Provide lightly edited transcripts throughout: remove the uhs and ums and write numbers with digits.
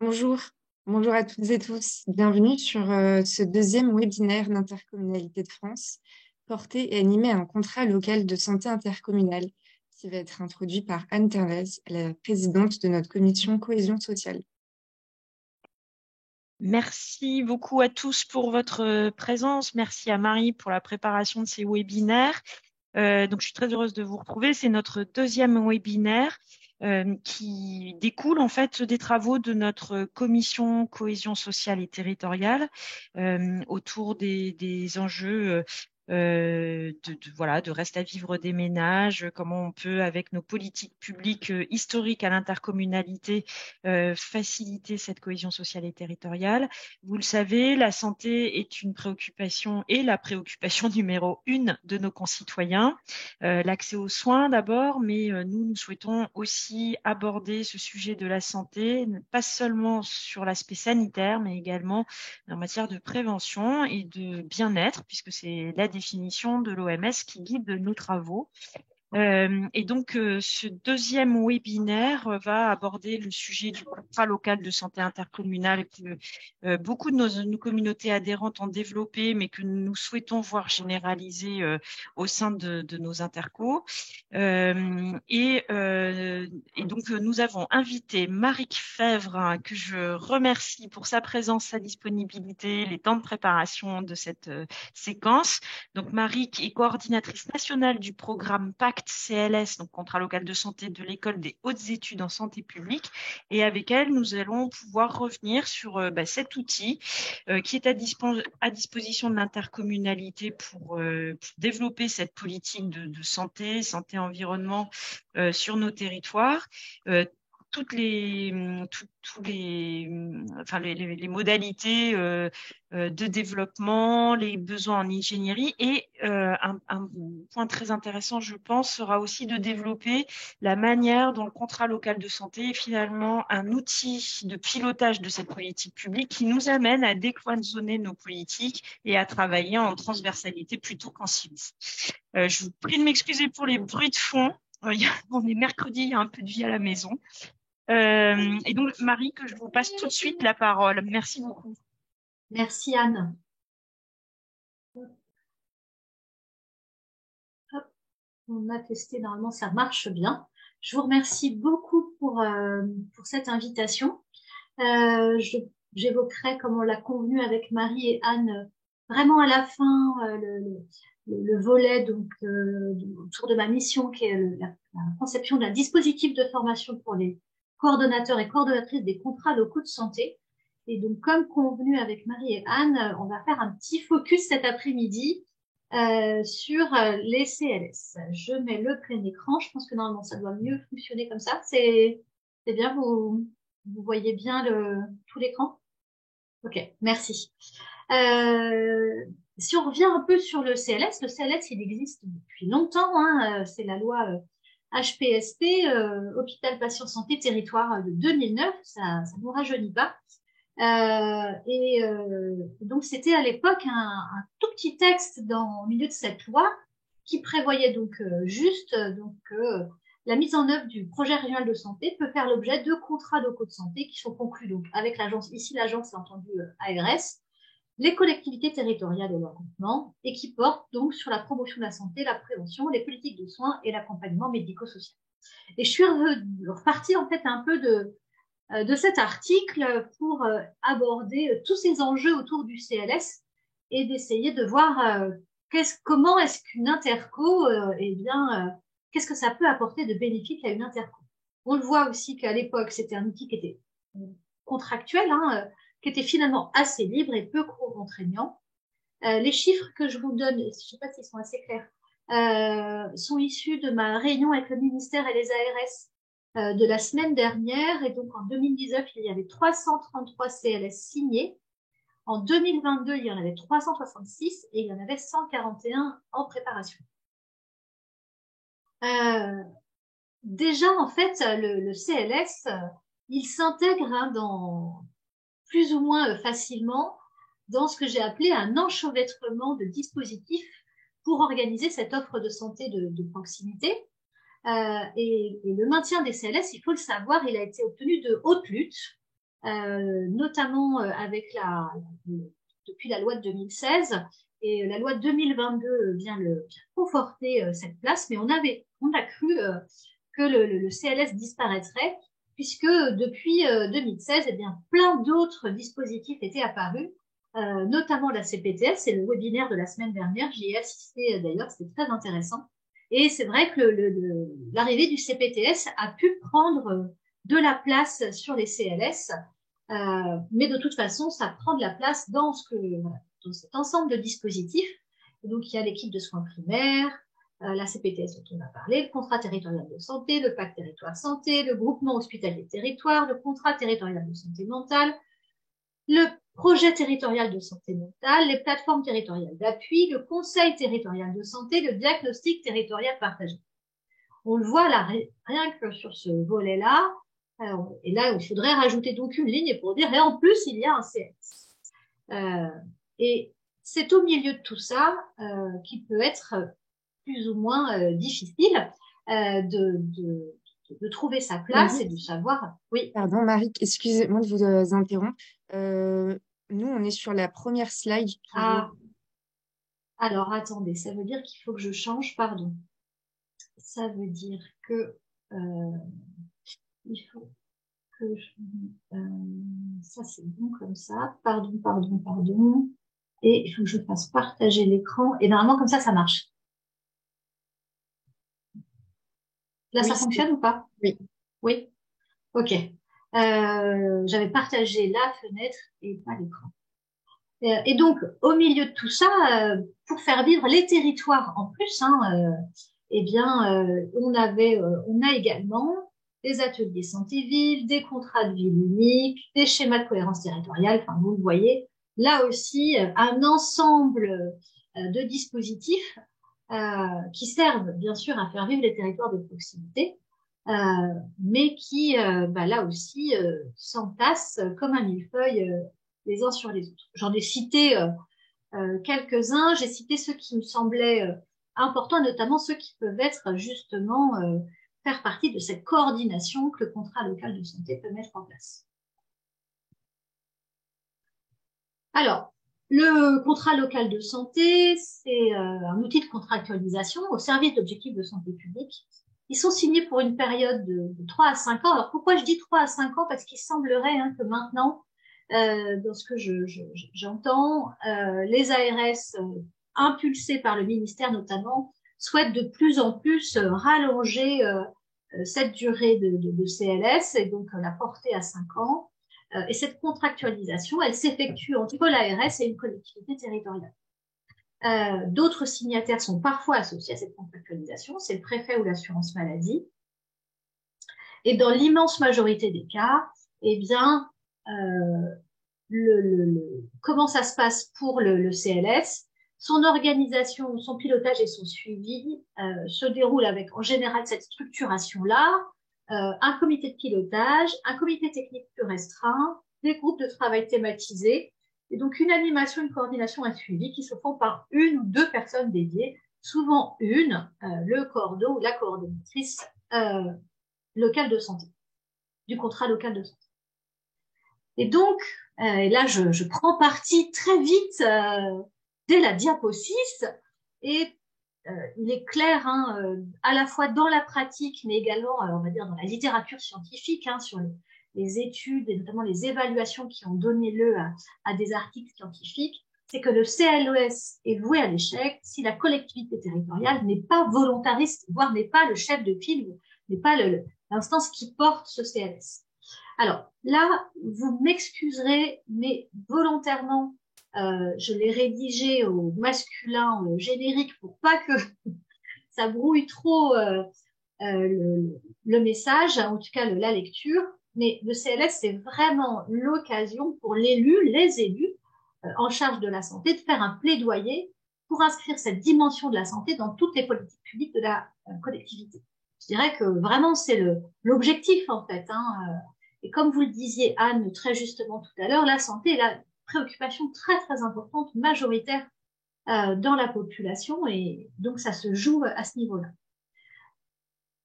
Bonjour, bonjour à toutes et tous. Bienvenue sur ce deuxième webinaire d'Intercommunalité de France, porté et animé à un contrat local de santé intercommunale, qui va être introduit par Anne Terlez, la présidente de notre commission cohésion sociale. Merci beaucoup à tous pour votre présence. Merci à Marie pour la préparation de ces webinaires. Donc, je suis très heureuse de vous retrouver. C'est notre deuxième webinaire qui découle en fait des travaux de notre commission cohésion sociale et territoriale autour des enjeux de reste à vivre des ménages, comment on peut, avec nos politiques publiques historiques à l'intercommunalité, faciliter cette cohésion sociale et territoriale. Vous le savez, la santé est une préoccupation et la préoccupation numéro 1 de nos concitoyens. L'accès aux soins d'abord, mais nous souhaitons aussi aborder ce sujet de la santé, pas seulement sur l'aspect sanitaire, mais également en matière de prévention et de bien-être, puisque c'est la définition de l'OMS qui guide nos travaux. Et donc, ce deuxième webinaire va aborder le sujet du contrat local de santé intercommunale que beaucoup de nos communautés adhérentes ont développé, mais que nous souhaitons voir généraliser au sein de nos intercos. Et donc, nous avons invité Maric Fèvre, hein, que je remercie pour sa présence, sa disponibilité, les temps de préparation de cette séquence. Donc, Maric est coordinatrice nationale du programme PACT CLS, donc contrat local de santé de l'École des hautes études en santé publique. Et avec elle, nous allons pouvoir revenir sur cet outil qui est à disposition de l'intercommunalité pour développer cette politique de santé, environnement sur nos territoires. Toutes les modalités de développement, les besoins en ingénierie et un point très intéressant, je pense, sera aussi de développer la manière dont le contrat local de santé est finalement un outil de pilotage de cette politique publique qui nous amène à décloisonner nos politiques et à travailler en transversalité plutôt qu'en silo. Je vous prie de m'excuser pour les bruits de fond. On est mercredi, il y a un peu de vie à la maison. Et donc, Marie, que je vous passe tout de suite la parole. Merci beaucoup. Merci Anne. Hop, on a testé, normalement ça marche bien. Je vous remercie beaucoup pour cette invitation. J'évoquerai, comme on l'a convenu avec Marie et Anne, vraiment à la fin le volet autour de ma mission, qui est la conception d'un dispositif de formation pour les coordonnateurs et coordonnatrices des contrats locaux de santé. Et donc, comme convenu avec Marie et Anne, on va faire un petit focus cet après-midi sur les CLS. Je mets le plein écran. Je pense que normalement, ça doit mieux fonctionner comme ça. C'est bien, vous voyez bien tout l'écran? Ok, merci. Si on revient un peu sur le CLS, il existe depuis longtemps. Hein, c'est la loi HPST, Hôpital Patient Santé Territoire de 2009. Ça ne nous rajeunit pas. Donc, c'était à l'époque un tout petit texte au milieu de cette loi qui prévoyait donc la mise en œuvre du projet régional de santé peut faire l'objet de contrats locaux de santé qui sont conclus donc avec l'agence. Ici, l'agence, c'est entendu ARS, les collectivités territoriales et leurs groupements, et qui portent donc sur la promotion de la santé, la prévention, les politiques de soins et l'accompagnement médico-social. Et je suis repartie en fait un peu de cet article pour aborder tous ces enjeux autour du CLS et d'essayer de voir comment est-ce qu'une interco, qu'est-ce que ça peut apporter de bénéfique à une interco. On le voit aussi qu'à l'époque, c'était un outil qui était contractuel, qui était finalement assez libre et peu contraignant. Les chiffres que je vous donne, je ne sais pas s'ils sont assez clairs, sont issus de ma réunion avec le ministère et les ARS de la semaine dernière. Et donc, en 2019, il y avait 333 CLS signés. En 2022, il y en avait 366 et il y en avait 141 en préparation. Déjà, en fait, le CLS, il s'intègre dans plus ou moins facilement dans ce que j'ai appelé un enchevêtrement de dispositifs pour organiser cette offre de santé de proximité. Et le maintien des CLS, il faut le savoir, il a été obtenu de haute lutte notamment depuis la loi de 2016. Et la loi de 2022 vient conforter cette place, mais on a cru que le CLS disparaîtrait, puisque depuis 2016, eh bien, plein d'autres dispositifs étaient apparus, notamment la CPTS. C'est le webinaire de la semaine dernière, j'y ai assisté d'ailleurs, c'était très intéressant. Et c'est vrai que l'arrivée du CPTS a pu prendre de la place sur les CLS, mais de toute façon, ça prend de la place dans cet ensemble de dispositifs. Et donc, il y a l'équipe de soins primaires, la CPTS dont on a parlé, le contrat territorial de santé, le pacte territoire santé, le groupement hospitalier de territoire, le contrat territorial de santé mentale, le projet territorial de santé mentale, les plateformes territoriales d'appui, le conseil territorial de santé, le diagnostic territorial partagé. On le voit là, rien que sur ce volet-là. Et là, il faudrait rajouter donc une ligne pour dire, et en plus, il y a un CS. Et c'est au milieu de tout ça qui peut être plus ou moins difficile de trouver sa place Marie, et de savoir. Oui. pardon, Marie, excusez-moi de vous interrompre. Nous, on est sur la première slide toujours. Alors, attendez, ça veut dire qu'il faut que je change, pardon. Ça veut dire que il faut que ça c'est bon comme ça. Pardon. Et il faut que je fasse partager l'écran. Et normalement, comme ça marche. Là, Oui, ça fonctionne ou pas? Oui. Oui. Ok. J'avais partagé la fenêtre et pas l'écran. Et donc, au milieu de tout ça, pour faire vivre les territoires en plus, eh bien, on a également des ateliers santé-ville, des contrats de ville uniques, des schémas de cohérence territoriale. Enfin, vous le voyez, là aussi, un ensemble de dispositifs qui servent bien sûr à faire vivre les territoires de proximité, mais qui, là aussi, s'entassent comme un millefeuille les uns sur les autres. J'en ai cité quelques-uns. J'ai cité ceux qui me semblaient importants, notamment ceux qui peuvent être justement faire partie de cette coordination que le contrat local de santé peut mettre en place. Alors, le contrat local de santé, c'est un outil de contractualisation au service d'objectifs de santé publique. Ils sont signés pour une période de 3 à 5 ans. Alors, pourquoi je dis 3 à 5 ans? Parce qu'il semblerait que maintenant, dans ce que j'entends, les ARS, impulsés par le ministère notamment, souhaitent de plus en plus rallonger cette durée de CLS et donc la porter à 5 ans. Et cette contractualisation, elle s'effectue entre l'ARS et une collectivité territoriale. D'autres signataires sont parfois associés à cette contractualisation, c'est le préfet ou l'assurance maladie. Et dans l'immense majorité des cas, eh bien, comment ça se passe pour le CLS? Son organisation, son pilotage et son suivi se déroulent avec en général cette structuration-là, un comité de pilotage, un comité technique plus restreint, des groupes de travail thématisés, et donc une animation, une coordination, un suivi qui se font par une ou deux personnes dédiées, souvent le cordeau ou la coordonnatrice locale de santé, du contrat local de santé. Et donc, et là, je prends parti très vite dès la diapo 6, et il est clair, à la fois dans la pratique, mais également, on va dire, dans la littérature scientifique, sur les études et notamment les évaluations qui ont donné lieu à des articles scientifiques, c'est que le CLES est voué à l'échec si la collectivité territoriale n'est pas volontariste, voire n'est pas le chef de file, n'est pas l'instance qui porte ce CLS. Alors là, vous m'excuserez, mais volontairement, je l'ai rédigé au masculin générique pour pas que ça brouille trop le message, en tout cas la lecture. Mais le CLS, c'est vraiment l'occasion pour les élus en charge de la santé, de faire un plaidoyer pour inscrire cette dimension de la santé dans toutes les politiques publiques de la collectivité. Je dirais que vraiment, c'est l'objectif, en fait. Et comme vous le disiez, Anne, très justement tout à l'heure, la santé est la préoccupation très, très importante, majoritaire dans la population, et donc ça se joue à ce niveau-là.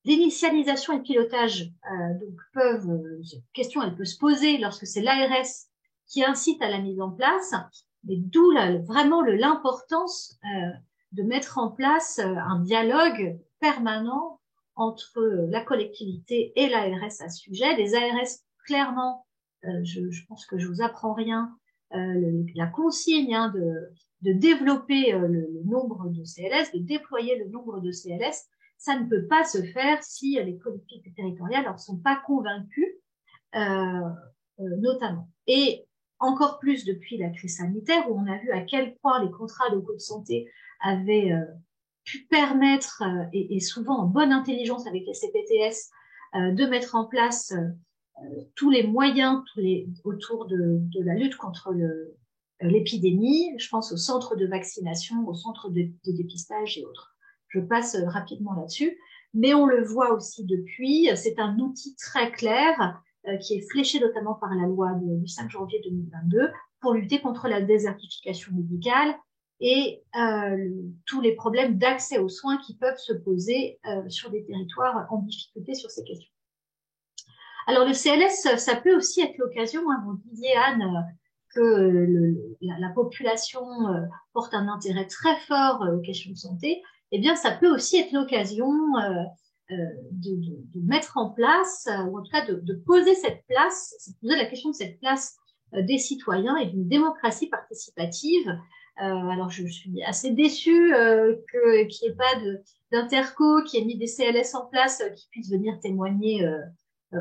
L'initialisation et le pilotage donc cette question elle peut se poser lorsque c'est l'ARS qui incite à la mise en place, mais d'où vraiment l'importance de mettre en place un dialogue permanent entre la collectivité et l'ARS à ce sujet. Les ARS, clairement, je pense que je vous apprends rien, la consigne hein, de développer le nombre de CLS, de déployer le nombre de CLS, ça ne peut pas se faire si les collectivités territoriales n'en sont pas convaincues, notamment. Et encore plus depuis la crise sanitaire, où on a vu à quel point les contrats locaux de santé avaient pu permettre, et souvent en bonne intelligence avec les CPTS, de mettre en place tous les moyens autour de la lutte contre l'épidémie. Je pense aux centres de vaccination, aux centres de dépistage et autres. Je passe rapidement là-dessus. Mais on le voit aussi depuis, c'est un outil très clair qui est fléché notamment par la loi du 5 janvier 2022 pour lutter contre la désertification médicale et tous les problèmes d'accès aux soins qui peuvent se poser sur des territoires en difficulté sur ces questions. Alors le CLS, ça peut aussi être l'occasion, hein, vous disiez Anne, que la population porte un intérêt très fort aux questions de santé, eh bien ça peut aussi être l'occasion de mettre en place, ou en tout cas de poser cette place, de poser la question de cette place des citoyens et d'une démocratie participative. Alors je suis assez déçue qu'il n'y ait pas d'interco qui ait mis des CLS en place qui puissent venir témoigner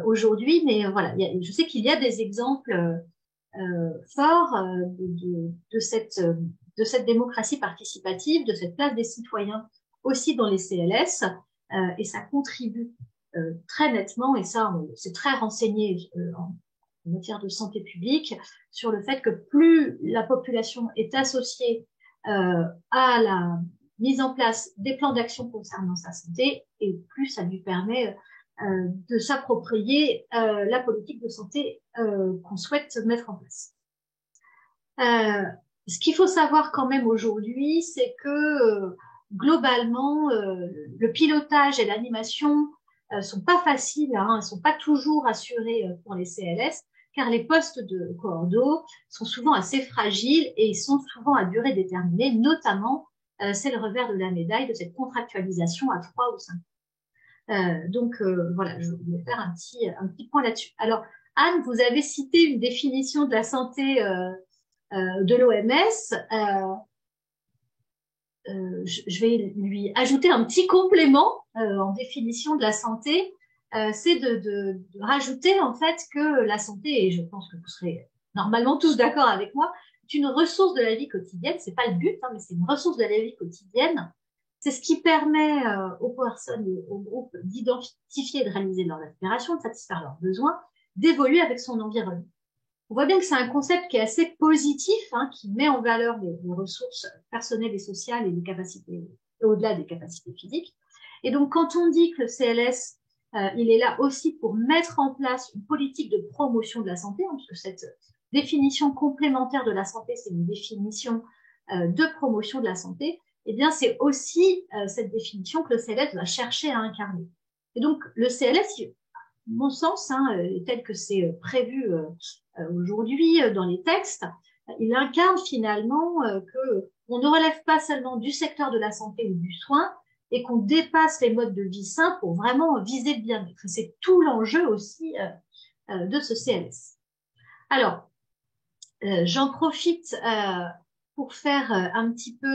aujourd'hui, mais voilà, je sais qu'il y a des exemples forts de cette démocratie participative, de cette place des citoyens aussi dans les CLS, et ça contribue très nettement, et ça c'est très renseigné en matière de santé publique, sur le fait que plus la population est associée à la mise en place des plans d'action concernant sa santé, et plus ça lui permet de s'approprier la politique de santé qu'on souhaite mettre en place. Ce qu'il faut savoir quand même aujourd'hui, c'est que globalement, le pilotage et l'animation sont pas faciles, hein, sont pas toujours assurés pour les CLS, car les postes de coordo sont souvent assez fragiles et ils sont souvent à durée déterminée, notamment, c'est le revers de la médaille de cette contractualisation à 3 ou 5 ans. Donc voilà, je voulais faire un petit point là-dessus. Alors Anne, vous avez cité une définition de la santé de l'OMS. Je vais lui ajouter un petit complément en définition de la santé, c'est de rajouter en fait que la santé, et je pense que vous serez normalement tous d'accord avec moi, est une ressource de la vie quotidienne. C'est pas le but, hein, mais c'est une ressource de la vie quotidienne. C'est ce qui permet aux personnes et aux groupes d'identifier et de réaliser leurs aspirations, de satisfaire leurs besoins, d'évoluer avec son environnement. On voit bien que c'est un concept qui est assez positif, hein, qui met en valeur les ressources personnelles et sociales et les capacités, au-delà des capacités physiques. Et donc, quand on dit que le CLS, il est là aussi pour mettre en place une politique de promotion de la santé, hein, parce que cette définition complémentaire de la santé, c'est une définition de promotion de la santé, eh bien, c'est aussi cette définition que le CLS va chercher à incarner. Et donc, le CLS, mon sens, hein, tel que c'est prévu aujourd'hui dans les textes, il incarne finalement que on ne relève pas seulement du secteur de la santé ou du soin et qu'on dépasse les modes de vie sains pour vraiment viser le bien-être. C'est tout l'enjeu aussi de ce CLS. Alors, j'en profite pour faire un petit peu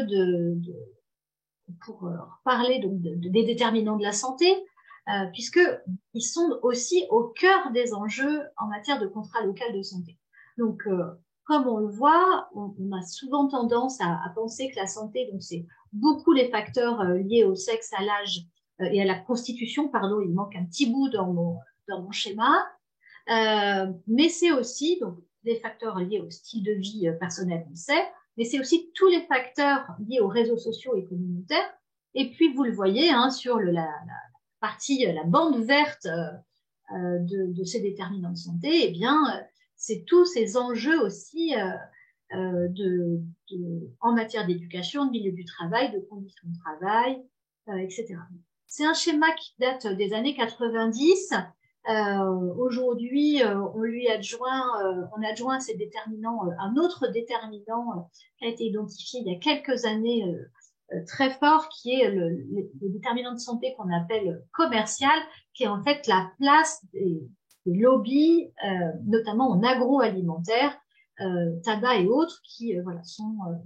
pour parler donc des déterminants de la santé, puisqu'ils sont aussi au cœur des enjeux en matière de contrat local de santé. Donc, comme on le voit, on a souvent tendance à penser que la santé, donc c'est beaucoup les facteurs liés au sexe, à l'âge et à la constitution, pardon, il manque un petit bout dans mon schéma, mais c'est aussi donc des facteurs liés au style de vie personnel, on sait, mais c'est aussi tous les facteurs liés aux réseaux sociaux et communautaires. Et puis, vous le voyez, hein, sur la bande verte de ces déterminants de santé, eh bien, c'est tous ces enjeux aussi en matière d'éducation, de milieu du travail, de conditions de travail, etc. C'est un schéma qui date des années 90. Aujourd'hui, on adjoint à ces déterminants un autre déterminant qui a été identifié il y a quelques années très fort, qui est le déterminant de santé qu'on appelle commercial, qui est en fait la place des lobbies, notamment en agroalimentaire, tabac et autres, qui ont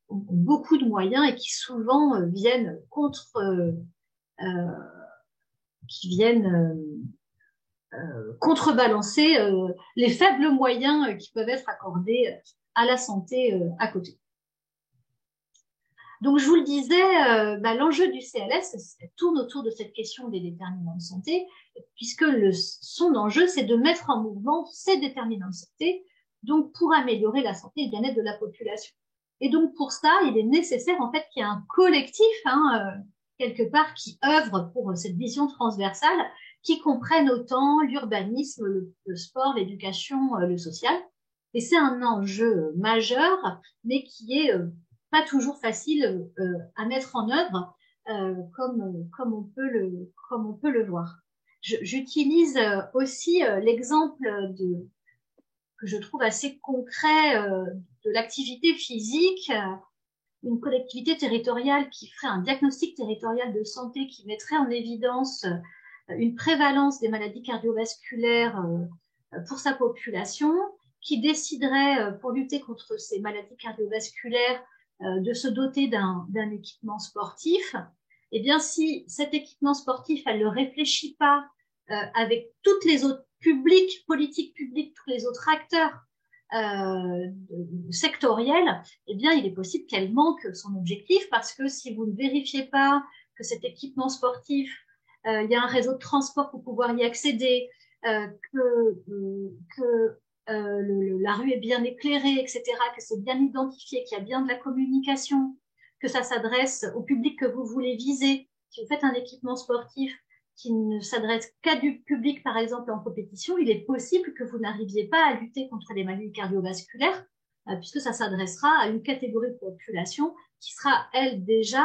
beaucoup de moyens et qui souvent viennent contrebalancer les faibles moyens qui peuvent être accordés à la santé à côté. Donc, je vous le disais, l'enjeu du CLS tourne autour de cette question des déterminants de santé, puisque son enjeu, c'est de mettre en mouvement ces déterminants de santé, donc pour améliorer la santé et le bien-être de la population. Et donc, pour ça, il est nécessaire, en fait, qu'il y ait un collectif, quelque part, qui œuvre pour cette vision transversale, qui comprenne autant l'urbanisme, le sport, l'éducation, le social. Et c'est un enjeu majeur, mais qui est pas toujours facile à mettre en œuvre, comme on peut le voir. J'utilise aussi l'exemple que je trouve assez concret de l'activité physique. Une collectivité territoriale qui ferait un diagnostic territorial de santé qui mettrait en évidence une prévalence des maladies cardiovasculaires pour sa population, qui déciderait pour lutter contre ces maladies cardiovasculaires de se doter d'un équipement sportif. Eh bien, si cet équipement sportif, elle ne le réfléchit pas avec toutes les autres politiques publiques, tous les autres acteurs sectoriels, eh bien, il est possible qu'elle manque son objectif, parce que si vous ne vérifiez pas que cet équipement sportif, il y a un réseau de transport pour pouvoir y accéder, la rue est bien éclairée, etc., que c'est bien identifié, qu'il y a bien de la communication, que ça s'adresse au public que vous voulez viser. Si vous faites un équipement sportif qui ne s'adresse qu'à du public, par exemple, en compétition, il est possible que vous n'arriviez pas à lutter contre les maladies cardiovasculaires, puisque ça s'adressera à une catégorie de population qui sera, elle, déjà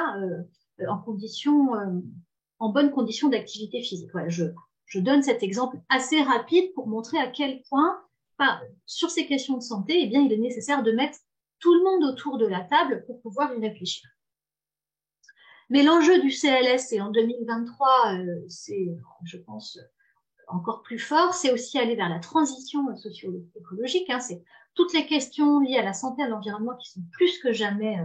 en bonne condition d'activité physique. Voilà, je donne cet exemple assez rapide pour montrer à quel point, sur ces questions de santé, eh bien, il est nécessaire de mettre tout le monde autour de la table pour pouvoir y réfléchir. Mais l'enjeu du CLS, et en 2023, c'est, je pense, encore plus fort, c'est aussi aller vers la transition socio-écologique. C'est toutes les questions liées à la santé et à l'environnement qui sont plus que jamais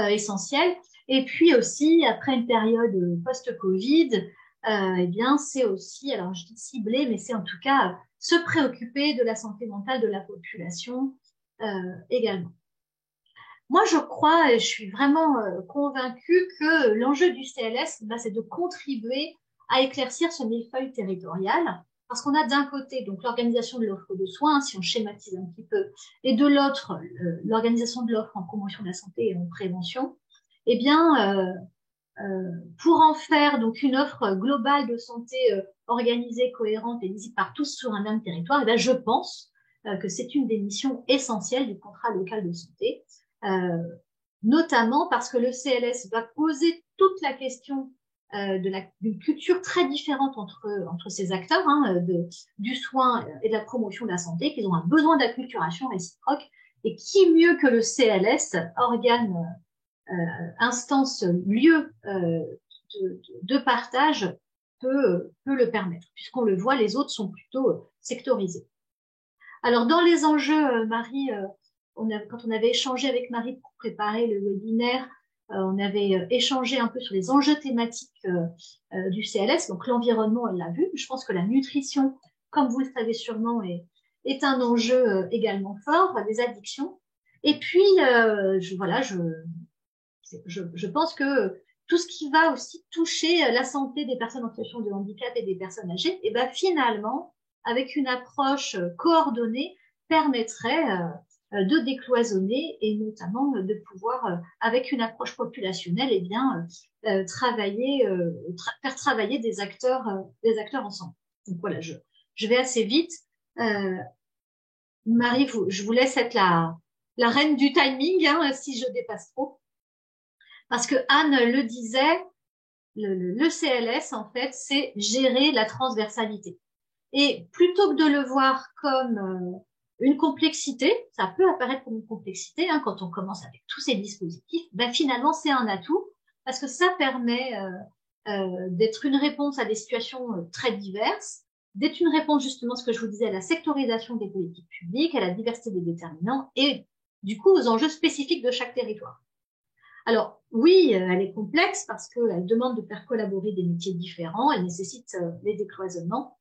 essentielles. Et puis aussi, après une période post-Covid, eh bien, c'est aussi, alors je dis ciblé, mais c'est en tout cas se préoccuper de la santé mentale de la population également. Moi, je crois et je suis vraiment convaincue que l'enjeu du CLS, c'est de contribuer à éclaircir ce millefeuille territorial, parce qu'on a d'un côté donc l'organisation de l'offre de soins, si on schématise un petit peu, et de l'autre l'organisation de l'offre en promotion de la santé et en prévention. Eh bien, pour en faire donc une offre globale de santé organisée, cohérente et lisible par tous sur un même territoire, eh bien, je pense que c'est une des missions essentielles du contrat local de santé. Notamment parce que le CLS va poser toute la question d'une culture très différente entre ces acteurs du soin et de la promotion de la santé, qu'ils ont un besoin d'acculturation réciproque, et qui mieux que le CLS, organe, instance, lieu de partage, peut le permettre, puisqu'on le voit, les autres sont plutôt sectorisés. Alors, dans les enjeux, Marie, quand on avait échangé avec Marie pour préparer le webinaire, on avait échangé un peu sur les enjeux thématiques du CLS. Donc, l'environnement, elle l'a vu. Je pense que la nutrition, comme vous le savez sûrement, est un enjeu également fort, les addictions. Et puis, je pense que tout ce qui va aussi toucher la santé des personnes en situation de handicap et des personnes âgées, et ben finalement, avec une approche coordonnée, permettrait de décloisonner et notamment de pouvoir, avec une approche populationnelle, eh bien, faire travailler des acteurs ensemble. Donc voilà, je vais assez vite. Marie, je vous laisse être la reine du timing, si je dépasse trop. Parce que Anne le disait, le CLS, en fait, c'est gérer la transversalité. Et plutôt que de le voir comme une complexité, ça peut apparaître comme une complexité quand on commence avec tous ces dispositifs, finalement c'est un atout parce que ça permet d'être une réponse à des situations très diverses, d'être une réponse justement, ce que je vous disais, à la sectorisation des politiques publiques, à la diversité des déterminants et du coup aux enjeux spécifiques de chaque territoire. Alors oui, elle est complexe parce qu'elle demande de faire collaborer des métiers différents, elle nécessite les décloisonnements,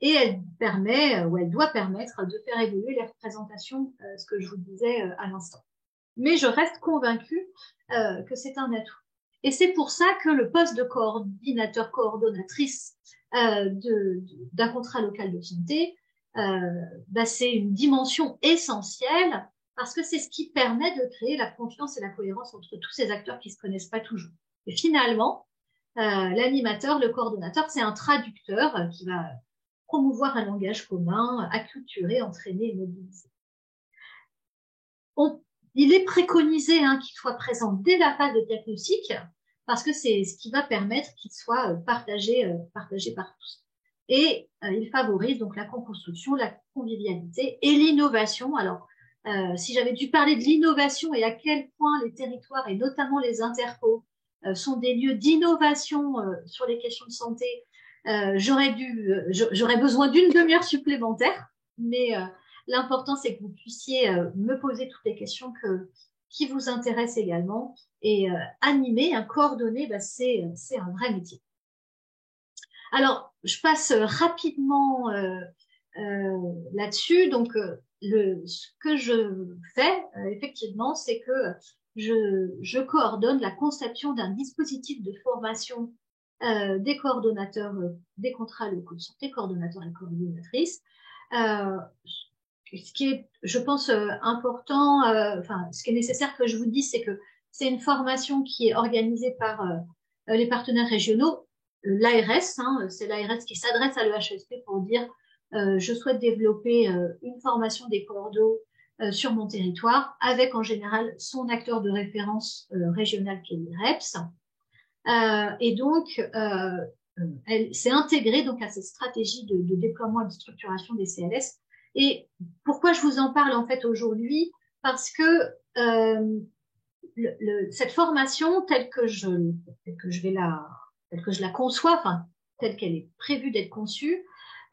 et elle permet, ou elle doit permettre de faire évoluer les représentations, ce que je vous disais à l'instant. Mais je reste convaincue que c'est un atout. Et c'est pour ça que le poste de coordinateur, coordonnatrice d'un contrat local de santé, c'est une dimension essentielle parce que c'est ce qui permet de créer la confiance et la cohérence entre tous ces acteurs qui ne se connaissent pas toujours. Et finalement, l'animateur, le coordonnateur, c'est un traducteur qui va promouvoir un langage commun, acculturer, entraîner et mobiliser. Il est préconisé qu'il soit présent dès la phase de diagnostic parce que c'est ce qui va permettre qu'il soit partagé par tous. Et il favorise donc la co-construction, la convivialité et l'innovation. Alors, si j'avais dû parler de l'innovation et à quel point les territoires et notamment les intercos sont des lieux d'innovation sur les questions de santé, j'aurais besoin d'une demi-heure supplémentaire, mais l'important c'est que vous puissiez me poser toutes les questions qui vous intéressent également et animer, coordonner, c'est un vrai métier. Alors, je passe rapidement là-dessus. Donc, ce que je fais, effectivement, c'est que je coordonne la conception d'un dispositif de formation des coordonnateurs des contrats locaux de santé, coordonnateurs et coordonnatrices. Ce qui est, je pense, important, ce qui est nécessaire que je vous dise, c'est que c'est une formation qui est organisée par les partenaires régionaux, l'ARS, c'est l'ARS qui s'adresse à l'EHESP pour dire je souhaite développer une formation des coordos sur mon territoire, avec en général son acteur de référence régional qui est l'IREPS. Et donc, elle s'est intégrée donc à cette stratégie de déploiement et de structuration des CLS. Et pourquoi je vous en parle en fait aujourd'hui? Parce que cette formation telle que je la conçois, telle qu'elle est prévue d'être conçue,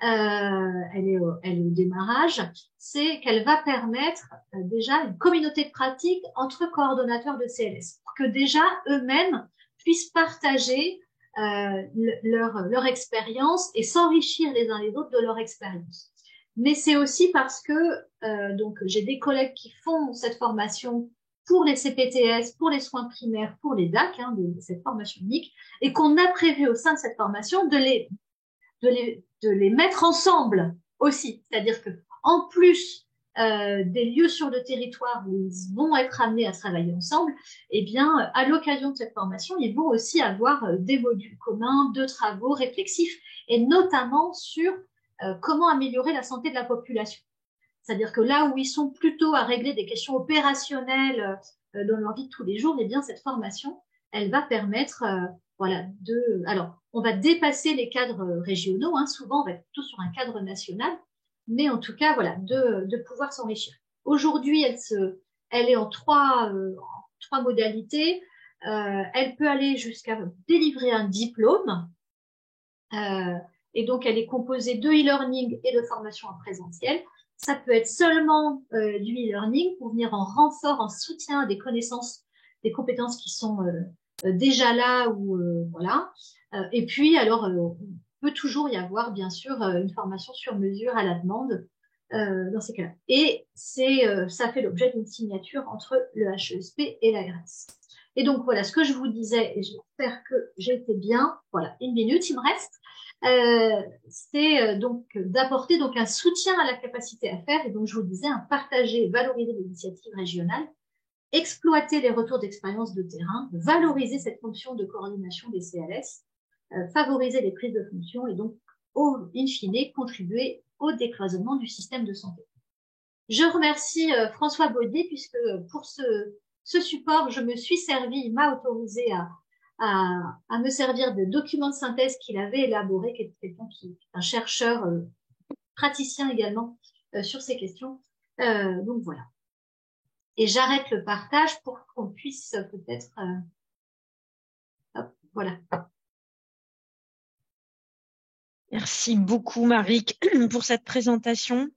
elle est au démarrage, c'est qu'elle va permettre déjà une communauté de pratique entre coordonnateurs de CLS, pour que déjà eux-mêmes puissent partager leur expérience et s'enrichir les uns les autres de leur expérience. Mais c'est aussi parce que donc j'ai des collègues qui font cette formation pour les CPTS, pour les soins primaires, pour les DAC, de cette formation unique, et qu'on a prévu au sein de cette formation de les mettre ensemble aussi. C'est-à-dire que en plus des lieux sur le territoire où ils vont être amenés à travailler ensemble, eh bien, à l'occasion de cette formation, ils vont aussi avoir des modules communs, de travaux réflexifs, et notamment sur comment améliorer la santé de la population. C'est-à-dire que là où ils sont plutôt à régler des questions opérationnelles dans leur vie de tous les jours, eh bien, cette formation, elle va permettre, alors, on va dépasser les cadres régionaux, souvent on va être plutôt sur un cadre national, mais en tout cas, de pouvoir s'enrichir. Aujourd'hui, elle est en trois modalités. Elle peut aller jusqu'à délivrer un diplôme, et donc elle est composée de e-learning et de formation en présentiel. Ça peut être seulement du e-learning pour venir en renfort, en soutien des connaissances, des compétences qui sont déjà là ou voilà. Et puis, alors, il peut toujours y avoir, bien sûr, une formation sur mesure à la demande dans ces cas-là. Et ça fait l'objet d'une signature entre le HESP et l'ARS. Et donc, voilà ce que je vous disais, et j'espère que j'ai été bien. Voilà, 1 minute, il me reste. C'est donc d'apporter donc un soutien à la capacité à faire, et donc je vous disais, partager, valoriser l'initiative régionale, exploiter les retours d'expérience de terrain, valoriser cette fonction de coordination des CLS, favoriser les prises de fonction et donc, in fine, contribuer au décloisonnement du système de santé. Je remercie François Baudet puisque pour ce support, je me suis servi, il m'a autorisé à me servir de documents de synthèse qu'il avait élaborés, qui était quelqu'un un chercheur, praticien également sur ces questions. Donc voilà. Et j'arrête le partage pour qu'on puisse peut-être... voilà. Merci beaucoup, Marie, pour cette présentation.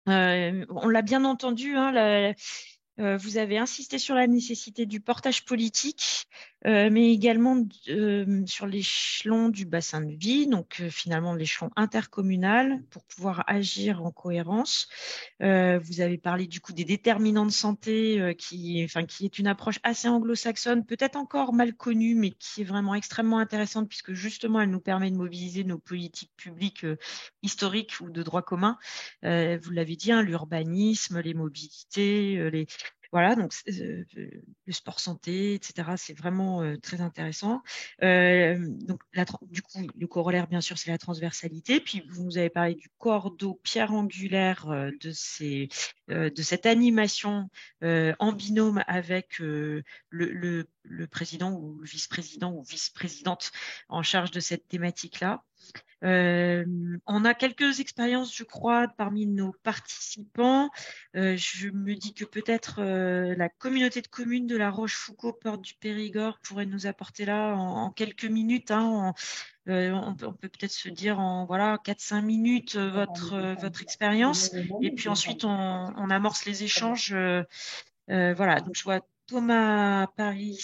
On l'a bien entendu, hein, vous avez insisté sur la nécessité du portage politique, mais également sur l'échelon du bassin de vie, donc finalement l'échelon intercommunal, pour pouvoir agir en cohérence. Vous avez parlé du coup des déterminants de santé, qui est une approche assez anglo-saxonne, peut-être encore mal connue, mais qui est vraiment extrêmement intéressante puisque justement elle nous permet de mobiliser nos politiques publiques historiques ou de droit commun. Vous l'avez dit, hein, l'urbanisme, les mobilités, voilà, donc le sport santé, etc. C'est vraiment très intéressant. Donc, du coup, le corollaire, bien sûr, c'est la transversalité. Puis, vous nous avez parlé du cordeau pierre angulaire de cette animation en binôme avec le président ou le vice-président ou vice-présidente en charge de cette thématique-là. On a quelques expériences, je crois, parmi nos participants. Je me dis que peut-être la communauté de communes de la Rochefoucauld, Porte du Périgord, pourrait nous apporter là en quelques minutes. Hein, on peut peut-être se dire en 4-5 minutes votre expérience. Et puis ensuite, on amorce les échanges. Voilà, donc je vois Thomas Paris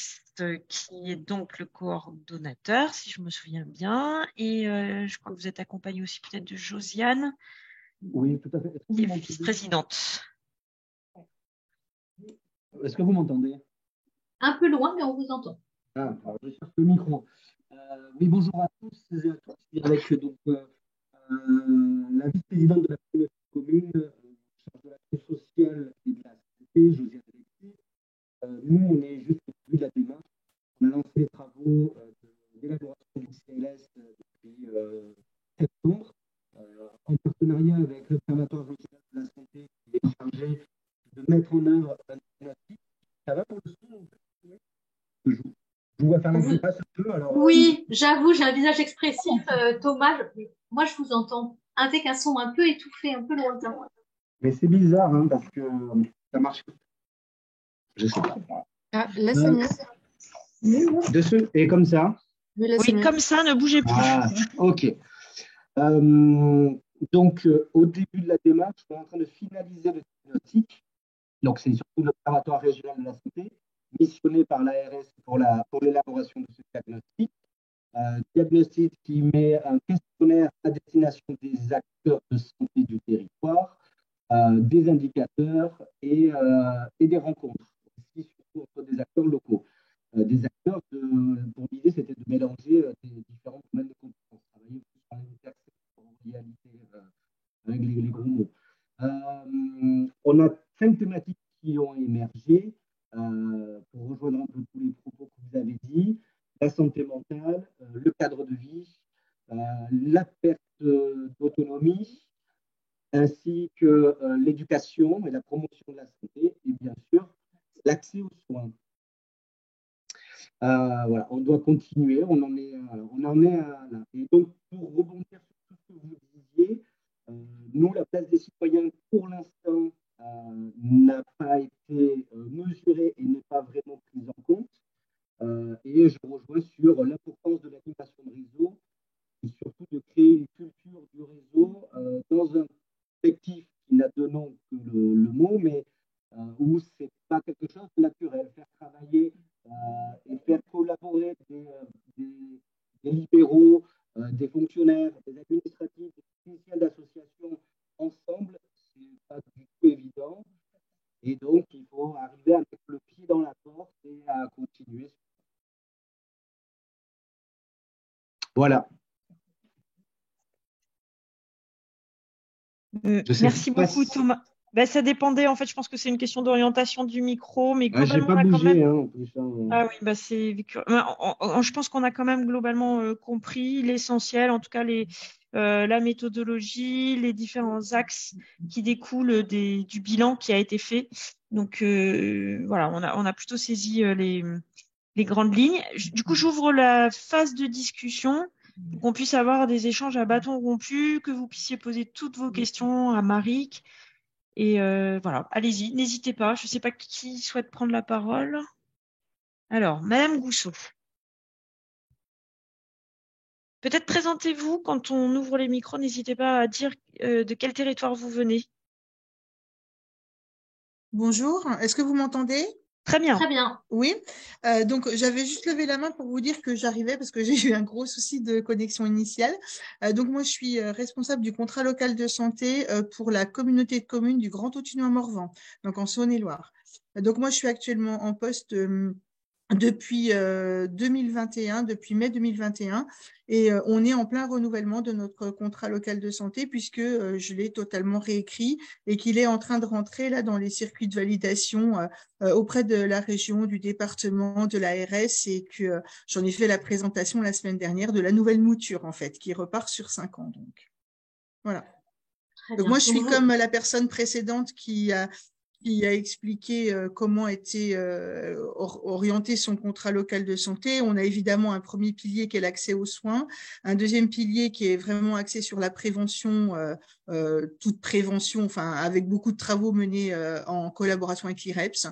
qui est donc le coordonnateur, si je me souviens bien. Et je crois que vous êtes accompagné aussi peut-être de Josiane, Oui, tout à fait. qui est vice-présidente. Est-ce que vous m'entendez? Un peu loin, mais on vous entend. Ah, alors je cherche le micro. Oui, bonjour à tous et à toutes. Je suis avec donc, la vice-présidente de la communauté commune, chargée de l'action sociale et de la santé, Josiane Alexis. Nous, on est juste au début de la démarche. On a lancé les travaux d'élaboration du CLS depuis septembre, en partenariat avec l'Observatoire régional de la santé qui est chargé de mettre en œuvre un diagnostic. Ça va pour le son? Je vous vois faire l'interface un peu. Alors, oui, j'avoue, j'ai un visage expressif, Thomas. Moi, je vous entends avec un son un peu étouffé, un peu lointain. mais c'est bizarre, hein, parce que ça marche. Je sais pas. Ah, là, c'est mieux. Et comme ça? Oui, là, c'est Oui, mieux. comme ça, ne bougez plus. Ah, ok. Donc, au début de la démarche, on est en train de finaliser le diagnostic. Donc, c'est surtout l'Observatoire régional de la santé, missionné par l'ARS pour l'élaboration de ce diagnostic. Diagnostic qui met un questionnaire à destination des acteurs de santé du territoire, des indicateurs et des rencontres, aussi surtout entre des acteurs locaux. Des acteurs, pour l'idée, c'était de mélanger des différents domaines de compétences, travailler plus sur l'intersectorialité avec les gros mots. On a 5 thématiques qui ont émergé pour rejoindre un peu tous les propos que vous avez dit: la santé mentale, le cadre de vie, la perte d'autonomie, ainsi que l'éducation et la promotion de la santé, et bien sûr l'accès aux soins. Voilà, on doit continuer, on en est là. Et donc, pour rebondir sur tout ce que vous disiez, nous, la place des citoyens, pour l'instant, n'a pas été mesurée et n'est pas vraiment prise en compte. Et je rejoins sur l'importance de l'animation de réseau et surtout de créer une culture du réseau dans un collectif qui n'a de nom que le mot, mais où ce n'est pas quelque chose de naturel. Faire travailler et faire collaborer des libéraux, des fonctionnaires, des administratifs, des techniciens d'associations ensemble, ce n'est pas du tout évident. Et donc, il faut arriver à mettre le pied dans la porte et à continuer. Voilà. Merci beaucoup, Thomas. Ben, ça dépendait, en fait, je pense que c'est une question d'orientation du micro, mais globalement, j'ai pas bougé, hein, en plus. Ah oui, bah je pense qu'on a quand même globalement compris l'essentiel, en tout cas la méthodologie, les différents axes qui découlent du bilan qui a été fait. Donc voilà, on a plutôt saisi les grandes lignes. Du coup, j'ouvre la phase de discussion pour qu'on puisse avoir des échanges à bâton rompu, que vous puissiez poser toutes vos questions à Maric. Et voilà, allez-y, n'hésitez pas. Je ne sais pas qui souhaite prendre la parole. Alors, Madame Gousseau. Peut-être présentez-vous quand on ouvre les micros. N'hésitez pas à dire de quel territoire vous venez. Bonjour, est-ce que vous m'entendez? Très bien. Très bien. Oui, donc j'avais juste levé la main pour vous dire que j'arrivais parce que j'ai eu un gros souci de connexion initiale. Donc moi, je suis responsable du contrat local de santé pour la communauté de communes du Grand Autunois-Morvan, donc en Saône-et-Loire. Donc moi, je suis actuellement en poste depuis 2021, depuis mai 2021, et on est en plein renouvellement de notre contrat local de santé puisque je l'ai totalement réécrit et qu'il est en train de rentrer là dans les circuits de validation auprès de la région, du département, de l'ARS, et que j'en ai fait la présentation la semaine dernière de la nouvelle mouture en fait qui repart sur 5 ans. Donc voilà. Très Donc bien. moi je suis comme la personne précédente qui a expliqué comment était orienté son contrat local de santé. On a évidemment un premier pilier qui est l'accès aux soins, un deuxième pilier qui est vraiment axé sur la prévention, toute prévention, enfin avec beaucoup de travaux menés en collaboration avec l'IREPS.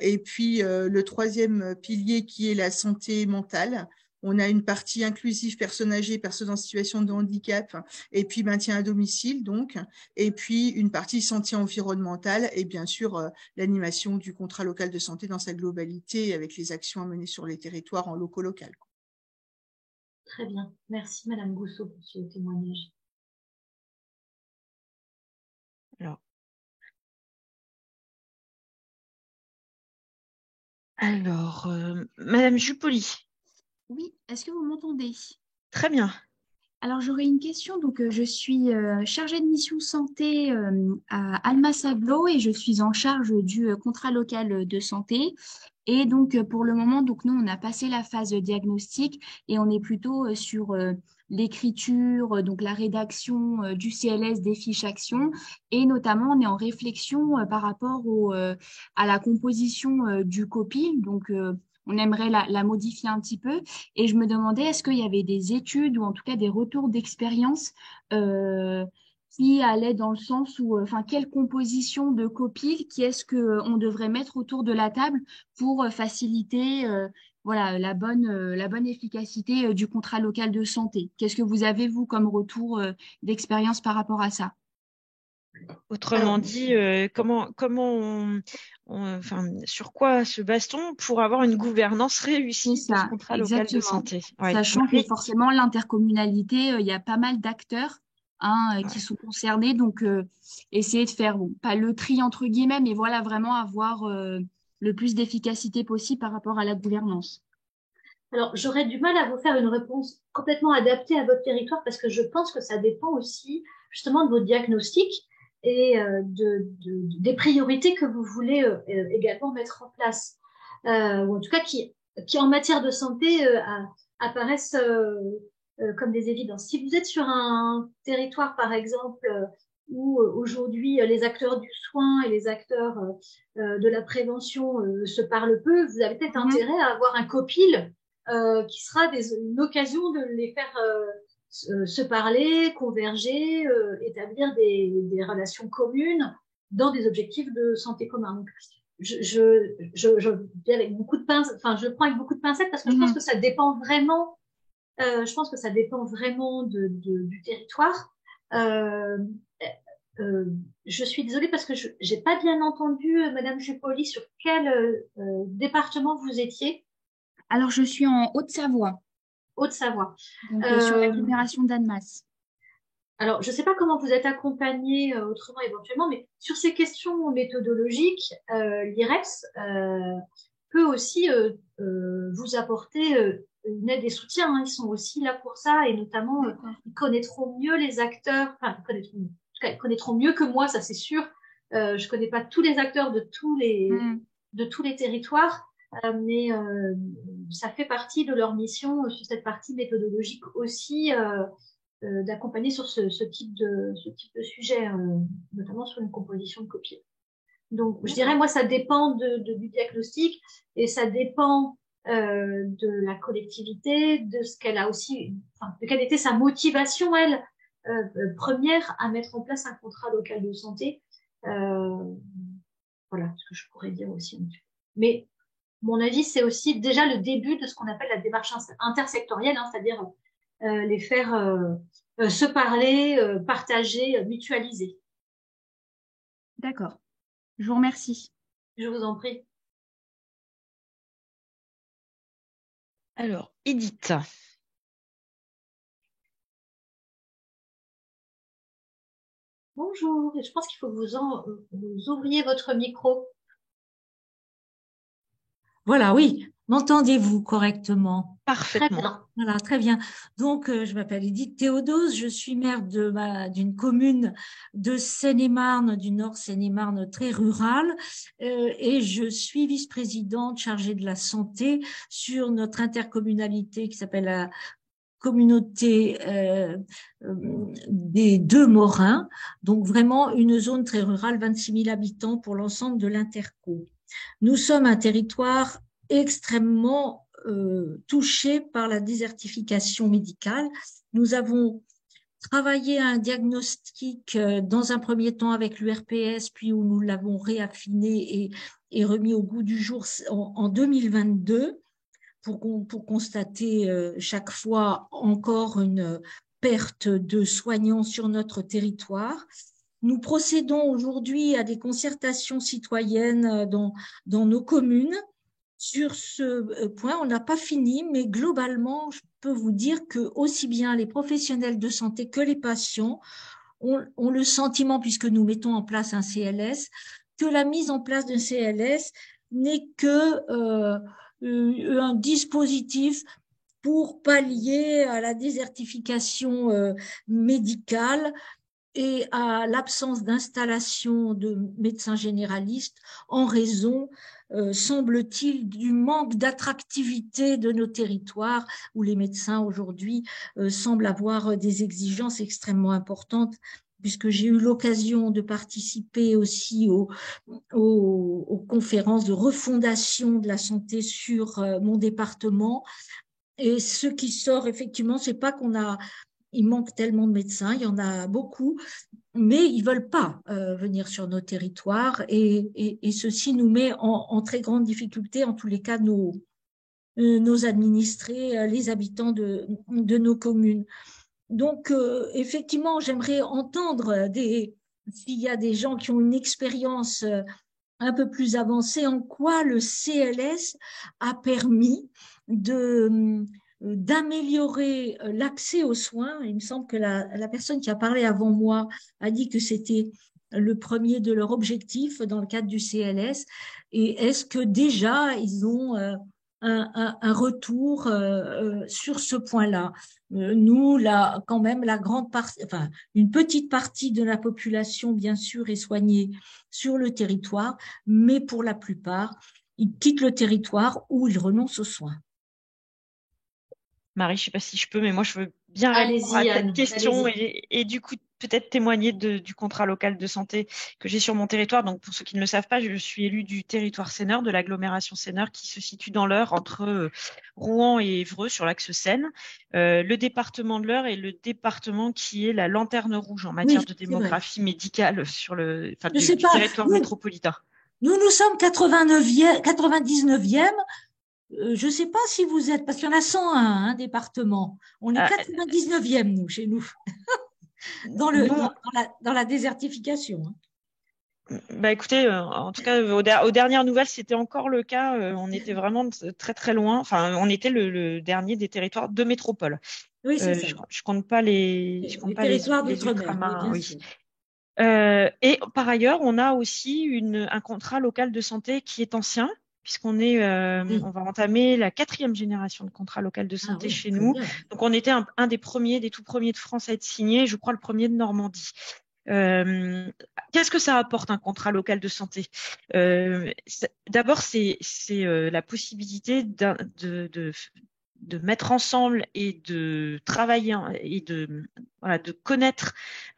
Et puis le troisième pilier qui est la santé mentale. On a une partie inclusive, personnes âgées, personnes en situation de handicap, et puis maintien à domicile, donc, et puis une partie santé environnementale, et bien sûr l'animation du contrat local de santé dans sa globalité, avec les actions à mener sur les territoires en local. Très bien. Merci, Madame Gousseau, pour ce témoignage. Alors Madame Jupoli. Oui, est-ce que vous m'entendez? Très bien. Alors, j'aurais une question. Donc, je suis chargée de mission santé à Alma Sablo et je suis en charge du contrat local de santé. Et donc, pour le moment, donc, nous, on a passé la phase diagnostic et on est plutôt sur l'écriture, donc la rédaction du CLS des fiches actions. Et notamment, on est en réflexion par rapport à la composition du COPIL. Donc, on aimerait la modifier un petit peu. Et je me demandais, est-ce qu'il y avait des études ou en tout cas des retours d'expérience qui allaient dans le sens où, enfin, quelle composition de COPIL, qui est-ce qu'on devrait mettre autour de la table pour faciliter voilà, la bonne efficacité du contrat local de santé. Qu'est-ce que vous avez, vous, comme retour d'expérience par rapport à ça? Autrement dit, comment enfin, sur quoi se base-t-on pour avoir une gouvernance réussie C'est de ce ça, contrat local de exactement. santé? Ouais. Sachant que forcément, l'intercommunalité, il y a pas mal d'acteurs qui sont concernés. Donc, essayer de faire, bon, pas le tri entre guillemets, mais voilà, vraiment avoir le plus d'efficacité possible par rapport à la gouvernance. Alors, j'aurais du mal à vous faire une réponse complètement adaptée à votre territoire parce que je pense que ça dépend aussi justement de vos diagnostics et des priorités que vous voulez également mettre en place, ou en tout cas qui en matière de santé apparaissent comme des évidences. Si vous êtes sur un territoire, par exemple, où aujourd'hui les acteurs du soin et les acteurs de la prévention se parlent peu, vous avez peut-être intérêt à avoir un COPIL qui sera une occasion de les faire se parler, converger, établir des relations communes dans des objectifs de santé communs. Donc, je dis avec beaucoup de pincettes, enfin, je prends avec beaucoup de pincettes parce que je pense que ça dépend vraiment. Je pense que ça dépend vraiment du territoire. Je suis désolée parce que je n'ai pas bien entendu, Madame Jupoli, sur quel département vous étiez. Alors, je suis en Haute-Savoie. Haute-Savoie. Donc, sur l'agglomération d'Annemasse. Alors, je ne sais pas comment vous êtes accompagné autrement éventuellement, mais sur ces questions méthodologiques, l'IREPS peut aussi vous apporter une aide et soutien. Hein. Ils sont aussi là pour ça et notamment, ils connaîtront mieux les acteurs, enfin, ils connaîtront mieux que moi, ça c'est sûr. Je ne connais pas tous les acteurs de tous les territoires. Mais ça fait partie de leur mission sur cette partie méthodologique aussi d'accompagner sur ce type de sujet, notamment sur une composition de COPIL. Donc, je dirais, moi, ça dépend du diagnostic et ça dépend de la collectivité, de ce qu'elle a aussi, enfin, de quelle était sa motivation, elle, première à mettre en place un contrat local de santé. Voilà ce que je pourrais dire aussi un petit peu. Mais mon avis, c'est aussi déjà le début de ce qu'on appelle la démarche intersectorielle, hein, c'est-à-dire les faire se parler, partager, mutualiser. D'accord. Je vous remercie. Je vous en prie. Alors, Edith. Bonjour, je pense qu'il faut que vous ouvriez votre micro. Voilà, oui. M'entendez-vous correctement? Très Parfaitement. bien. Voilà, très bien. Donc, je m'appelle Edith Théodose, je suis maire d'une commune de Seine-et-Marne, du Nord Seine-et-Marne, très rurale, et je suis vice-présidente chargée de la santé sur notre intercommunalité qui s'appelle la communauté des Deux Morins, donc vraiment une zone très rurale, 26 000 habitants pour l'ensemble de l'interco. Nous sommes un territoire extrêmement touché par la désertification médicale. Nous avons travaillé un diagnostic dans un premier temps avec l'URPS, puis où nous l'avons réaffiné et remis au goût du jour en 2022 pour constater chaque fois encore une perte de soignants sur notre territoire. Nous procédons aujourd'hui à des concertations citoyennes dans nos communes. Sur ce point, on n'a pas fini, mais globalement, je peux vous dire que aussi bien les professionnels de santé que les patients ont le sentiment, puisque nous mettons en place un CLS, que la mise en place d'un CLS n'est que un dispositif pour pallier à la désertification médicale et à l'absence d'installation de médecins généralistes en raison, semble-t-il, du manque d'attractivité de nos territoires où les médecins aujourd'hui semblent avoir des exigences extrêmement importantes, puisque j'ai eu l'occasion de participer aussi aux conférences de refondation de la santé sur mon département. Et ce qui sort effectivement, c'est pas il manque tellement de médecins, il y en a beaucoup, mais ils veulent pas venir sur nos territoires et ceci nous met en très grande difficulté, en tous les cas nos administrés, les habitants de nos communes. Donc effectivement, j'aimerais entendre s'il y a des gens qui ont une expérience un peu plus avancée, en quoi le CLS a permis d'améliorer l'accès aux soins. Il me semble que la personne qui a parlé avant moi a dit que c'était le premier de leurs objectifs dans le cadre du CLS. Et est-ce que déjà ils ont un retour sur ce point-là? Nous, là, quand même, la grande partie, enfin, une petite partie de la population, bien sûr, est soignée sur le territoire, mais pour la plupart, ils quittent le territoire ou ils renoncent aux soins. Marie, je ne sais pas si je peux, mais moi, je veux bien répondre à cette question et du coup, peut-être témoigner du contrat local de santé que j'ai sur mon territoire. Donc, pour ceux qui ne le savent pas, je suis élue du territoire Seineur, de l'agglomération Seineur, qui se situe dans l'Eure, entre Rouen et Évreux, sur l'axe Seine. Le département de l'Eure est le département qui est la lanterne rouge en matière de démographie médicale sur du territoire métropolitain. Nous sommes 99e. Je ne sais pas si vous êtes, parce qu'il y en a 101 départements. On est 99e, nous, chez nous, dans la désertification. Bah écoutez, en tout cas, aux dernières nouvelles, c'était encore le cas. On était vraiment très très loin. Enfin, on était le dernier des territoires de métropole. Oui, c'est ça. Je compte pas les territoires d'outre-mer. Oui. Et par ailleurs, on a aussi un contrat local de santé qui est ancien, puisqu'on on va entamer la 4e génération de contrat local de santé chez nous. Bien. Donc, on était un des tout premiers de France à être signé, je crois le premier de Normandie. Qu'est-ce que ça apporte un contrat local de santé? D'abord, c'est la possibilité mettre ensemble et de travailler et de connaître.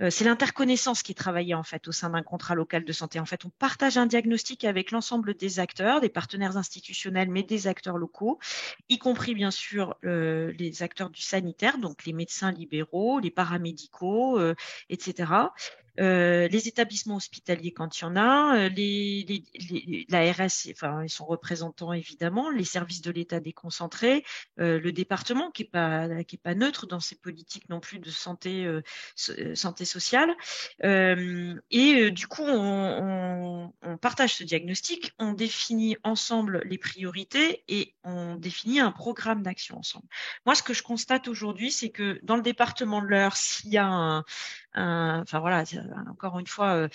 C'est l'interconnaissance qui est travaillée en fait au sein d'un contrat local de santé. En fait, on partage un diagnostic avec l'ensemble des acteurs, des partenaires institutionnels, mais des acteurs locaux, y compris bien sûr les acteurs du sanitaire, donc les médecins libéraux, les paramédicaux, etc. Les établissements hospitaliers quand il y en a, l'ARS, enfin, ils sont représentants évidemment, les services de l'État déconcentrés, le département qui est pas neutre dans ses politiques non plus de santé sociale. Du coup, on partage ce diagnostic, on définit ensemble les priorités et on définit un programme d'action ensemble. Moi, ce que je constate aujourd'hui, c'est que dans le département de l'Eure, s'il y a enfin voilà, encore une fois,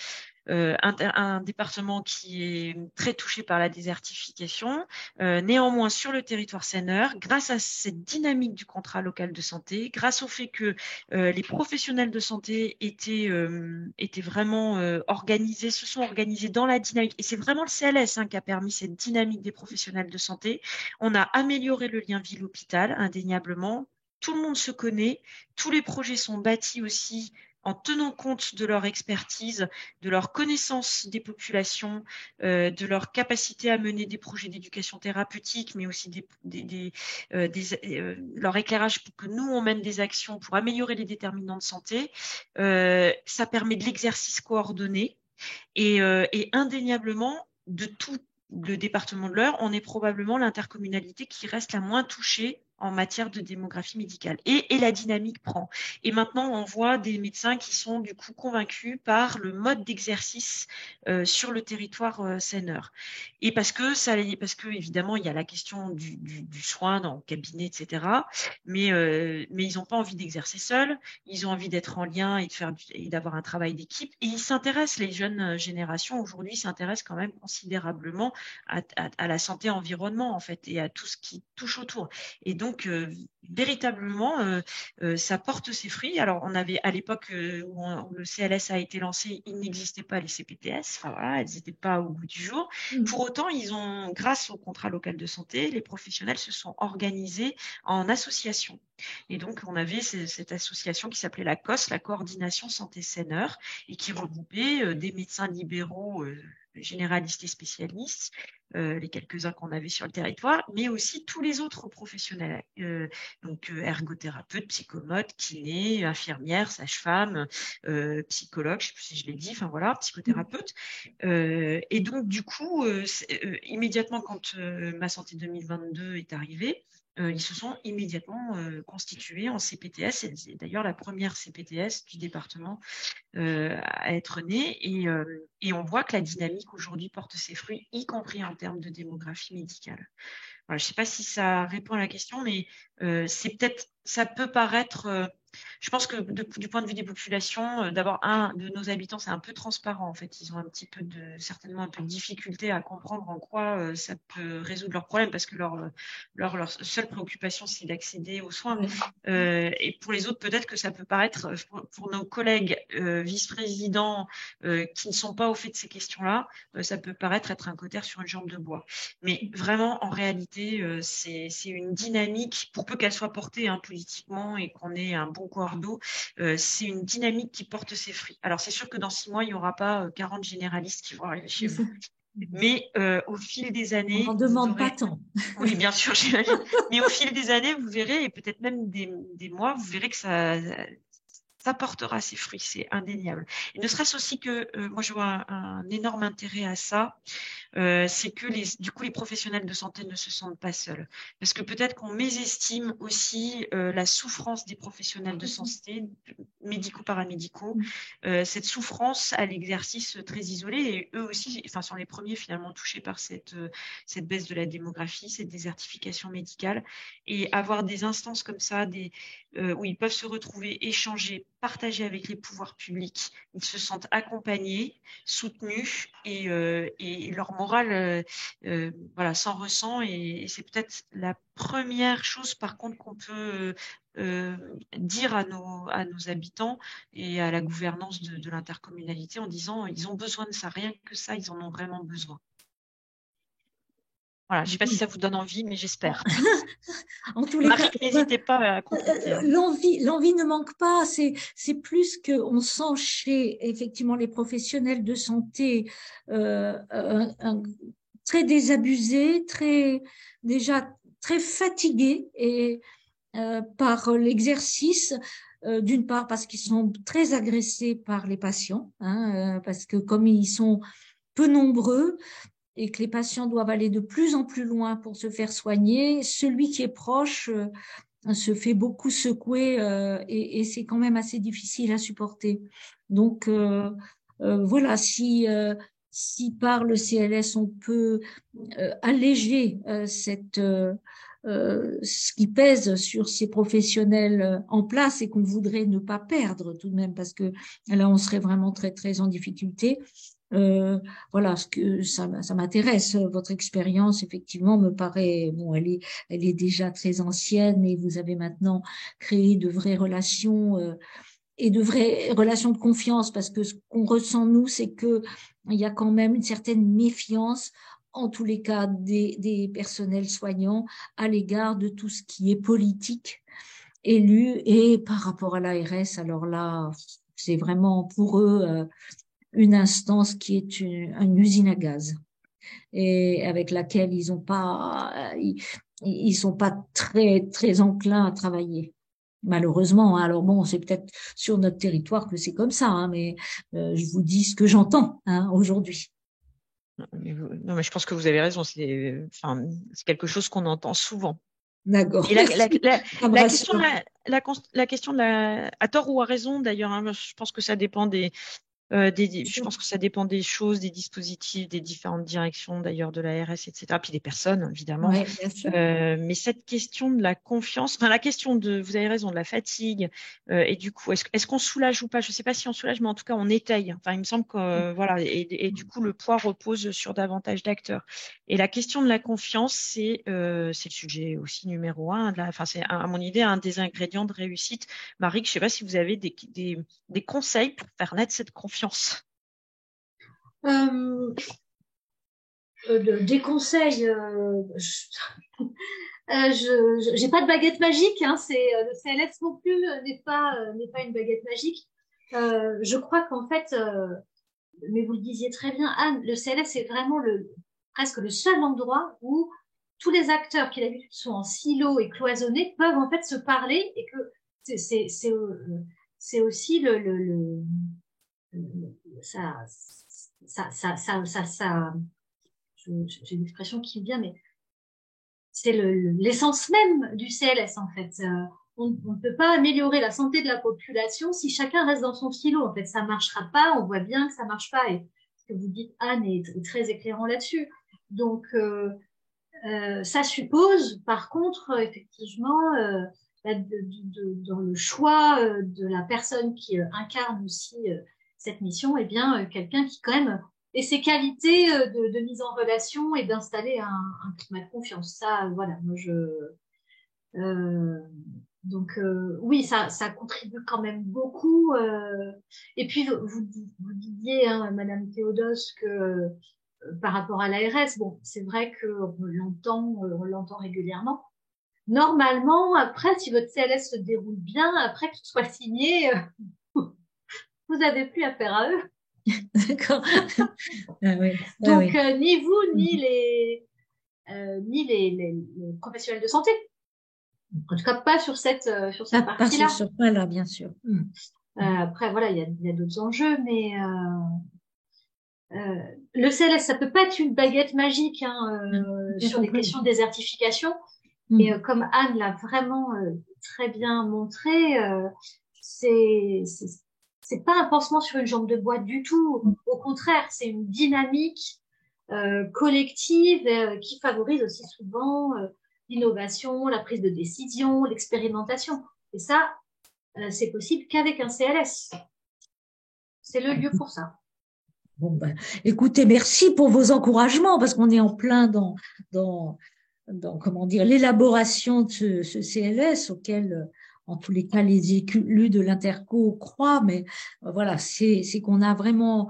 un département qui est très touché par la désertification. Néanmoins, sur le territoire Seine-Eure, grâce à cette dynamique du contrat local de santé, grâce au fait que les professionnels de santé étaient vraiment organisés, se sont organisés dans la dynamique, et c'est vraiment le CLS qui a permis cette dynamique des professionnels de santé. On a amélioré le lien ville-hôpital, indéniablement. Tout le monde se connaît, tous les projets sont bâtis aussi en tenant compte de leur expertise, de leur connaissance des populations, de leur capacité à mener des projets d'éducation thérapeutique, mais aussi leur éclairage pour que nous, on mène des actions pour améliorer les déterminants de santé. Ça permet de l'exercice coordonné et indéniablement, de tout le département de l'Eure, on est probablement l'intercommunalité qui reste la moins touchée en matière de démographie médicale. Et la dynamique prend. Et maintenant, on voit des médecins qui sont du coup convaincus par le mode d'exercice sur le territoire Seine-Eure. Et parce que évidemment, il y a la question du soin dans le cabinet, etc. Mais ils n'ont pas envie d'exercer seuls. Ils ont envie d'être en lien et d'avoir un travail d'équipe. Et ils s'intéressent, les jeunes générations aujourd'hui s'intéressent quand même considérablement à la santé environnement en fait et à tout ce qui touche autour. Et donc véritablement ça porte ses fruits. Alors on avait à l'époque où le CLS a été lancé, il n'existait pas les CPTS, enfin voilà, elles n'étaient pas au goût du jour. Pour autant, grâce au contrat local de santé, les professionnels se sont organisés en association. Et donc on avait cette association qui s'appelait la COS, la Coordination Santé Seine-Eure, et qui regroupait des médecins libéraux généralistes et spécialistes, les quelques-uns qu'on avait sur le territoire, mais aussi tous les autres professionnels, donc ergothérapeutes, psychomotes, kinés, infirmières, sages-femmes, psychologues, je ne sais plus si je l'ai dit, enfin voilà, psychothérapeutes. Et donc du coup, immédiatement quand Ma Santé 2022 est arrivée, ils se sont immédiatement constitués en CPTS. C'est d'ailleurs la première CPTS du département à être née. Et on voit que la dynamique aujourd'hui porte ses fruits, y compris en termes de démographie médicale. Voilà, je ne sais pas si ça répond à la question, mais ça peut paraître... je pense que du point de vue des populations, d'abord, de nos habitants, c'est un peu transparent. En fait, ils ont certainement un peu de difficulté à comprendre en quoi ça peut résoudre leurs problèmes, parce que leur seule préoccupation, c'est d'accéder aux soins. Et pour les autres, peut-être que ça peut paraître, pour nos collègues vice-présidents qui ne sont pas au fait de ces questions-là, ça peut paraître être un cautère sur une jambe de bois. Mais vraiment, en réalité, c'est une dynamique, pour peu qu'elle soit portée politiquement et qu'on ait un bon cordeau, c'est une dynamique qui porte ses fruits. Alors, c'est sûr que dans 6 mois, il n'y aura pas 40 généralistes qui vont arriver chez vous. Mais au fil des années... On n'en demande pas tant. Oui, bien sûr, j'imagine. Mais au fil des années, vous verrez, et peut-être même des mois, vous verrez que ça portera ses fruits, c'est indéniable. Et ne serait-ce aussi que, moi je vois un énorme intérêt à ça, c'est que du coup les professionnels de santé ne se sentent pas seuls. Parce que peut-être qu'on mésestime aussi la souffrance des professionnels de santé, médico-paramédicaux, cette souffrance à l'exercice très isolé, et eux aussi sont les premiers finalement touchés par cette baisse de la démographie, cette désertification médicale, et avoir des instances comme ça, où ils peuvent se retrouver, échanger, partager avec les pouvoirs publics. Ils se sentent accompagnés, soutenus, et leur morale s'en ressent. Et c'est peut-être la première chose, par contre, qu'on peut dire à nos habitants et à la gouvernance de l'intercommunalité, en disant ils ont besoin de ça, rien que ça, ils en ont vraiment besoin. Voilà, je ne sais pas si ça vous donne envie, mais j'espère. En tous les Marie, cas, n'hésitez pas à compléter. l'envie ne manque pas. C'est plus qu'on sent chez effectivement les professionnels de santé très désabusés, déjà très fatigués et par l'exercice. D'une part parce qu'ils sont très agressés par les patients, parce que comme ils sont peu nombreux, et que les patients doivent aller de plus en plus loin pour se faire soigner, celui qui est proche se fait beaucoup secouer et c'est quand même assez difficile à supporter. Donc voilà, si par le CLS on peut alléger ce qui pèse sur ces professionnels en place et qu'on voudrait ne pas perdre tout de même, parce que là on serait vraiment très très en difficulté. Voilà, ça m'intéresse. Votre expérience, effectivement, me paraît, bon, elle est déjà très ancienne et vous avez maintenant créé de vraies relations et de vraies relations de confiance, parce que ce qu'on ressent nous, c'est que il y a quand même une certaine méfiance, en tous les cas, des personnels soignants à l'égard de tout ce qui est politique élu et par rapport à l'ARS. Alors là, c'est vraiment pour eux une instance qui est une usine à gaz et avec laquelle ils sont pas très très enclins à travailler. Malheureusement, alors bon, c'est peut-être sur notre territoire que c'est comme ça, mais je vous dis ce que j'entends aujourd'hui. Non, mais je pense que vous avez raison. C'est quelque chose qu'on entend souvent. D'accord. Et la question à tort ou à raison d'ailleurs, je pense que ça dépend je pense que ça dépend des choses, des dispositifs, des différentes directions d'ailleurs de l'ARS, etc. Puis des personnes, évidemment. Ouais, bien sûr. Mais cette question de la confiance, la question vous avez raison, de la fatigue, et du coup, est-ce qu'on soulage ou pas? Je ne sais pas si on soulage, mais en tout cas, on étaye. Enfin, il me semble que voilà, et du coup, le poids repose sur davantage d'acteurs. Et la question de la confiance, c'est le sujet aussi numéro un. C'est à mon idée un des ingrédients de réussite. Marie, je ne sais pas si vous avez des conseils pour faire naître cette confiance. Des conseils, j'ai pas de baguette magique, le CLS non plus n'est pas une baguette magique. Je crois qu'en fait, mais vous le disiez très bien, Anne, le CLS est vraiment presque le seul endroit où tous les acteurs qui d'habitude sont en silo et cloisonnés peuvent en fait se parler, et que c'est aussi j'ai une expression qui me vient, mais c'est l'essence même du CLS en fait. On ne peut pas améliorer la santé de la population si chacun reste dans son silo. En fait, ça marchera pas. On voit bien que ça marche pas. Et ce que vous dites, Anne, est très éclairant là-dessus. Donc, ça suppose, par contre, effectivement, dans le choix de la personne qui incarne aussi cette mission, eh bien, quelqu'un qui quand même ait ses qualités de mise en relation et d'installer un climat de confiance. Ça, voilà, moi donc oui, ça contribue quand même beaucoup. Et puis vous disiez, Madame Théodos, que par rapport à l'ARS, bon, c'est vrai qu'on l'entend régulièrement. Normalement, après, si votre CLS se déroule bien, après que ce soit signé, vous n'avez plus affaire à eux. D'accord. Oui. Donc, ni vous, ni les professionnels de santé. En tout cas, pas sur cette partie-là. Pas sur ce point-là, bien sûr. Après, voilà, il y a d'autres enjeux, mais le CLS, ça peut pas être une baguette magique sur les questions de désertification. Et comme Anne l'a vraiment très bien montré, c'est pas un pansement sur une jambe de bois du tout. Au contraire, c'est une dynamique collective qui favorise aussi souvent l'innovation, la prise de décision, l'expérimentation. Et ça, c'est possible qu'avec un CLS. C'est le lieu pour ça. Bon, écoutez, merci pour vos encouragements, parce qu'on est en plein dans comment dire, l'élaboration de ce CLS auquel en tous les cas, les élus de l'Interco croient, mais voilà, c'est qu'on a vraiment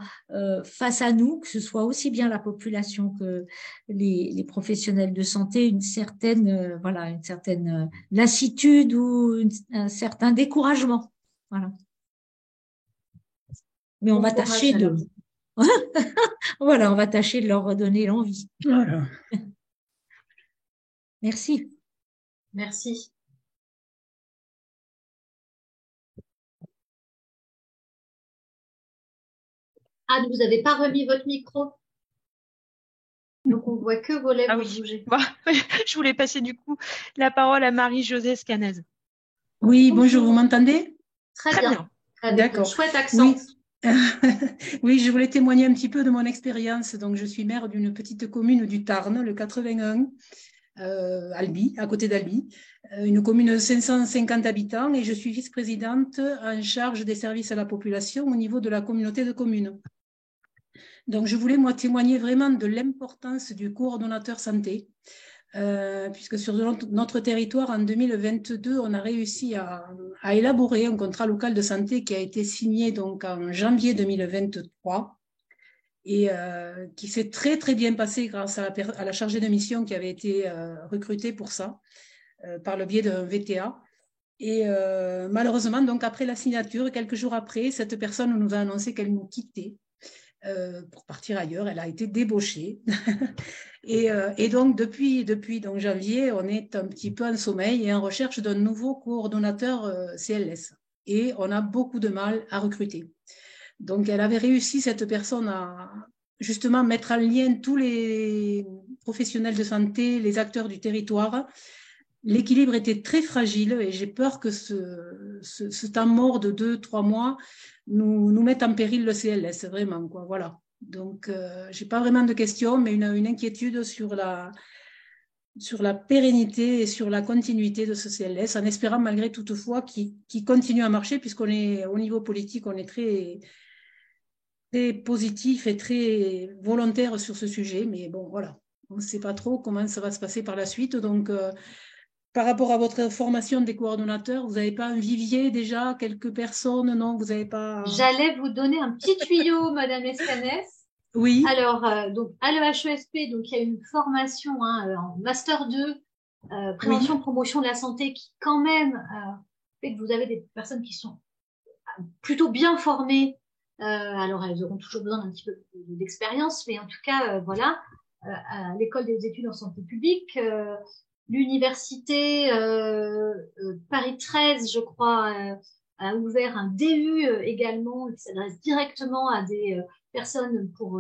face à nous, que ce soit aussi bien la population que les professionnels de santé, une certaine, voilà, une certaine lassitude ou un certain découragement. Voilà. Mais on va tâcher de, voilà, on va tâcher de leur redonner l'envie. Voilà. Merci. Merci. Ah, vous n'avez pas remis votre micro. Donc, on voit que vos lèvres bouger. Bon, je voulais passer du coup la parole à Marie-Josée Scanez. Oui, bonjour, vous m'entendez? Très bien. D'accord. Chouette accent. Oui. Oui, je voulais témoigner un petit peu de mon expérience. Donc, je suis maire d'une petite commune du Tarn, le 81, Albi, à côté d'Albi, une commune de 550 habitants, et je suis vice-présidente en charge des services à la population au niveau de la communauté de communes. Donc, je voulais, moi, témoigner vraiment de l'importance du coordonnateur santé, puisque sur notre territoire, en 2022, on a réussi à élaborer un contrat local de santé qui a été signé donc en janvier 2023 et qui s'est très, très bien passé grâce à la chargée de mission qui avait été recrutée pour ça, par le biais d'un VTA. Et malheureusement, donc après la signature, quelques jours après, cette personne nous a annoncé qu'elle nous quittait pour partir ailleurs. Elle a été débauchée. et donc, depuis donc, janvier, on est un petit peu en sommeil et en recherche d'un nouveau coordonnateur CLS. Et on a beaucoup de mal à recruter. Donc, elle avait réussi, cette personne, à justement mettre en lien tous les professionnels de santé, les acteurs du territoire. L'équilibre était très fragile et j'ai peur que ce temps mort de 2-3 mois nous mette en péril le CLS, vraiment, quoi. Voilà. Donc, je n'ai pas vraiment de questions, mais une inquiétude sur la pérennité et sur la continuité de ce CLS, en espérant malgré toutefois qu'il continue à marcher, puisqu'on est, au niveau politique, on est très, très positif et très volontaire sur ce sujet. Mais bon, voilà, on ne sait pas trop comment ça va se passer par la suite. Donc, par rapport à votre formation des coordonnateurs, vous n'avez pas un vivier déjà, quelques personnes? Non, vous n'avez pas... J'allais vous donner un petit tuyau, Madame Escanès. Oui. Alors, donc, à l'EHESP, donc, il y a une formation en Master 2, prévention, Oui. promotion de la santé, qui quand même fait que vous avez des personnes qui sont plutôt bien formées. Alors, elles auront toujours besoin d'un petit peu d'expérience, mais en tout cas, voilà, à l'école des études en santé publique, l'université Paris 13, je crois, a ouvert un DU également qui s'adresse directement à des personnes pour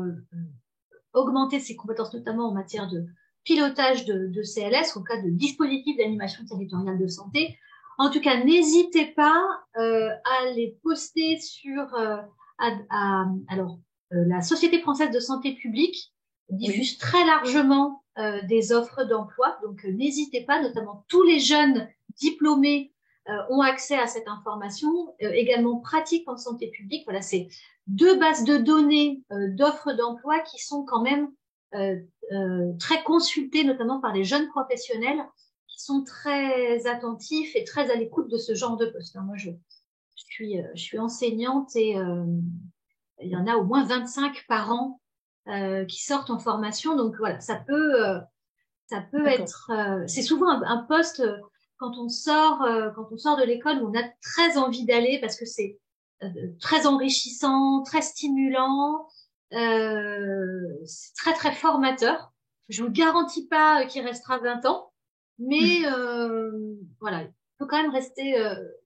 augmenter ses compétences, notamment en matière de pilotage de CLS, au cas de dispositifs d'animation territoriale de santé. En tout cas, n'hésitez pas à les poster sur la Société française de santé publique diffuse très largement des offres d'emploi. Donc, n'hésitez pas, notamment tous les jeunes diplômés ont accès à cette information, également pratique en santé publique. Voilà, c'est 2 bases de données d'offres d'emploi qui sont quand même très consultées, notamment par les jeunes professionnels qui sont très attentifs et très à l'écoute de ce genre de poste. Moi, je suis enseignante et il y en a au moins 25 par an qui sortent en formation. Donc voilà, ça peut être. C'est souvent un poste quand on sort de l'école où on a très envie d'aller parce que c'est très enrichissant, très stimulant, c'est très très formateur. Je vous garantis pas qu'il restera 20 ans, mais voilà, il faut quand même rester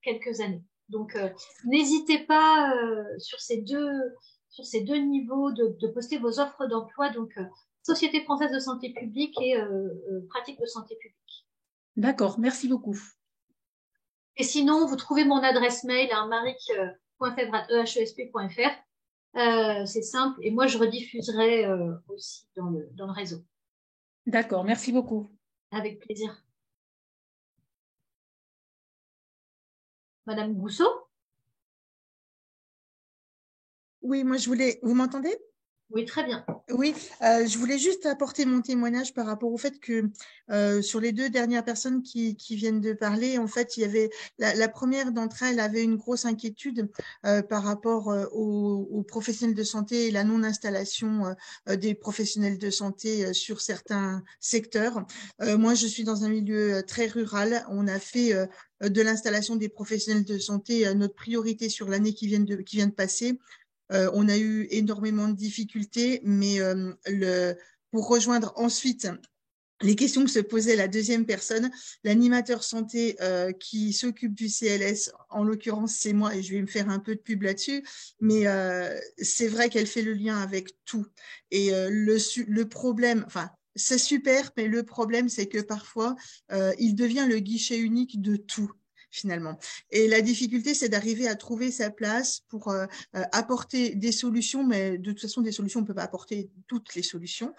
quelques années. Donc n'hésitez pas sur ces deux niveaux de poster vos offres d'emploi, donc Société française de santé publique et pratique de santé publique. D'accord, merci beaucoup. Et sinon, vous trouvez mon adresse mail, maric.fevre@ehesp.fr. C'est simple, et moi je rediffuserai aussi dans le réseau. D'accord, merci beaucoup. Avec plaisir. Madame Gousseau? Oui, moi je voulais. Vous m'entendez? Oui, très bien. Oui, je voulais juste apporter mon témoignage par rapport au fait que sur les deux dernières personnes qui viennent de parler, en fait, il y avait la première d'entre elles avait une grosse inquiétude par rapport aux professionnels de santé et la non-installation des professionnels de santé sur certains secteurs. Moi, je suis dans un milieu très rural. On a fait de l'installation des professionnels de santé notre priorité sur l'année qui vient de passer. On a eu énormément de difficultés, mais pour rejoindre ensuite les questions que se posait la deuxième personne, l'animateur santé qui s'occupe du CLS, en l'occurrence c'est moi et je vais me faire un peu de pub là-dessus, mais c'est vrai qu'elle fait le lien avec tout. Et le problème, enfin c'est super, mais le problème c'est que parfois il devient le guichet unique de tout finalement. Et la difficulté, c'est d'arriver à trouver sa place pour apporter des solutions, mais de toute façon, des solutions, on ne peut pas apporter toutes les solutions.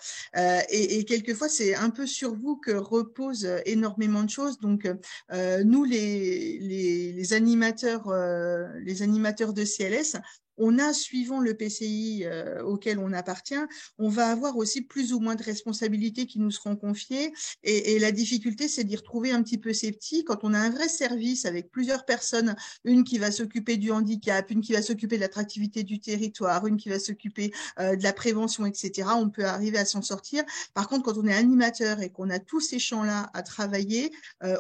Et quelquefois, c'est un peu sur vous que reposent énormément de choses. Donc, nous, les animateurs de CLS, on a, suivant le PCI auquel on appartient, on va avoir aussi plus ou moins de responsabilités qui nous seront confiées. Et la difficulté, c'est d'y retrouver un petit peu ses petits. Quand on a un vrai service avec plusieurs personnes, une qui va s'occuper du handicap, une qui va s'occuper de l'attractivité du territoire, une qui va s'occuper de la prévention, etc., on peut arriver à s'en sortir. Par contre, quand on est animateur et qu'on a tous ces champs-là à travailler,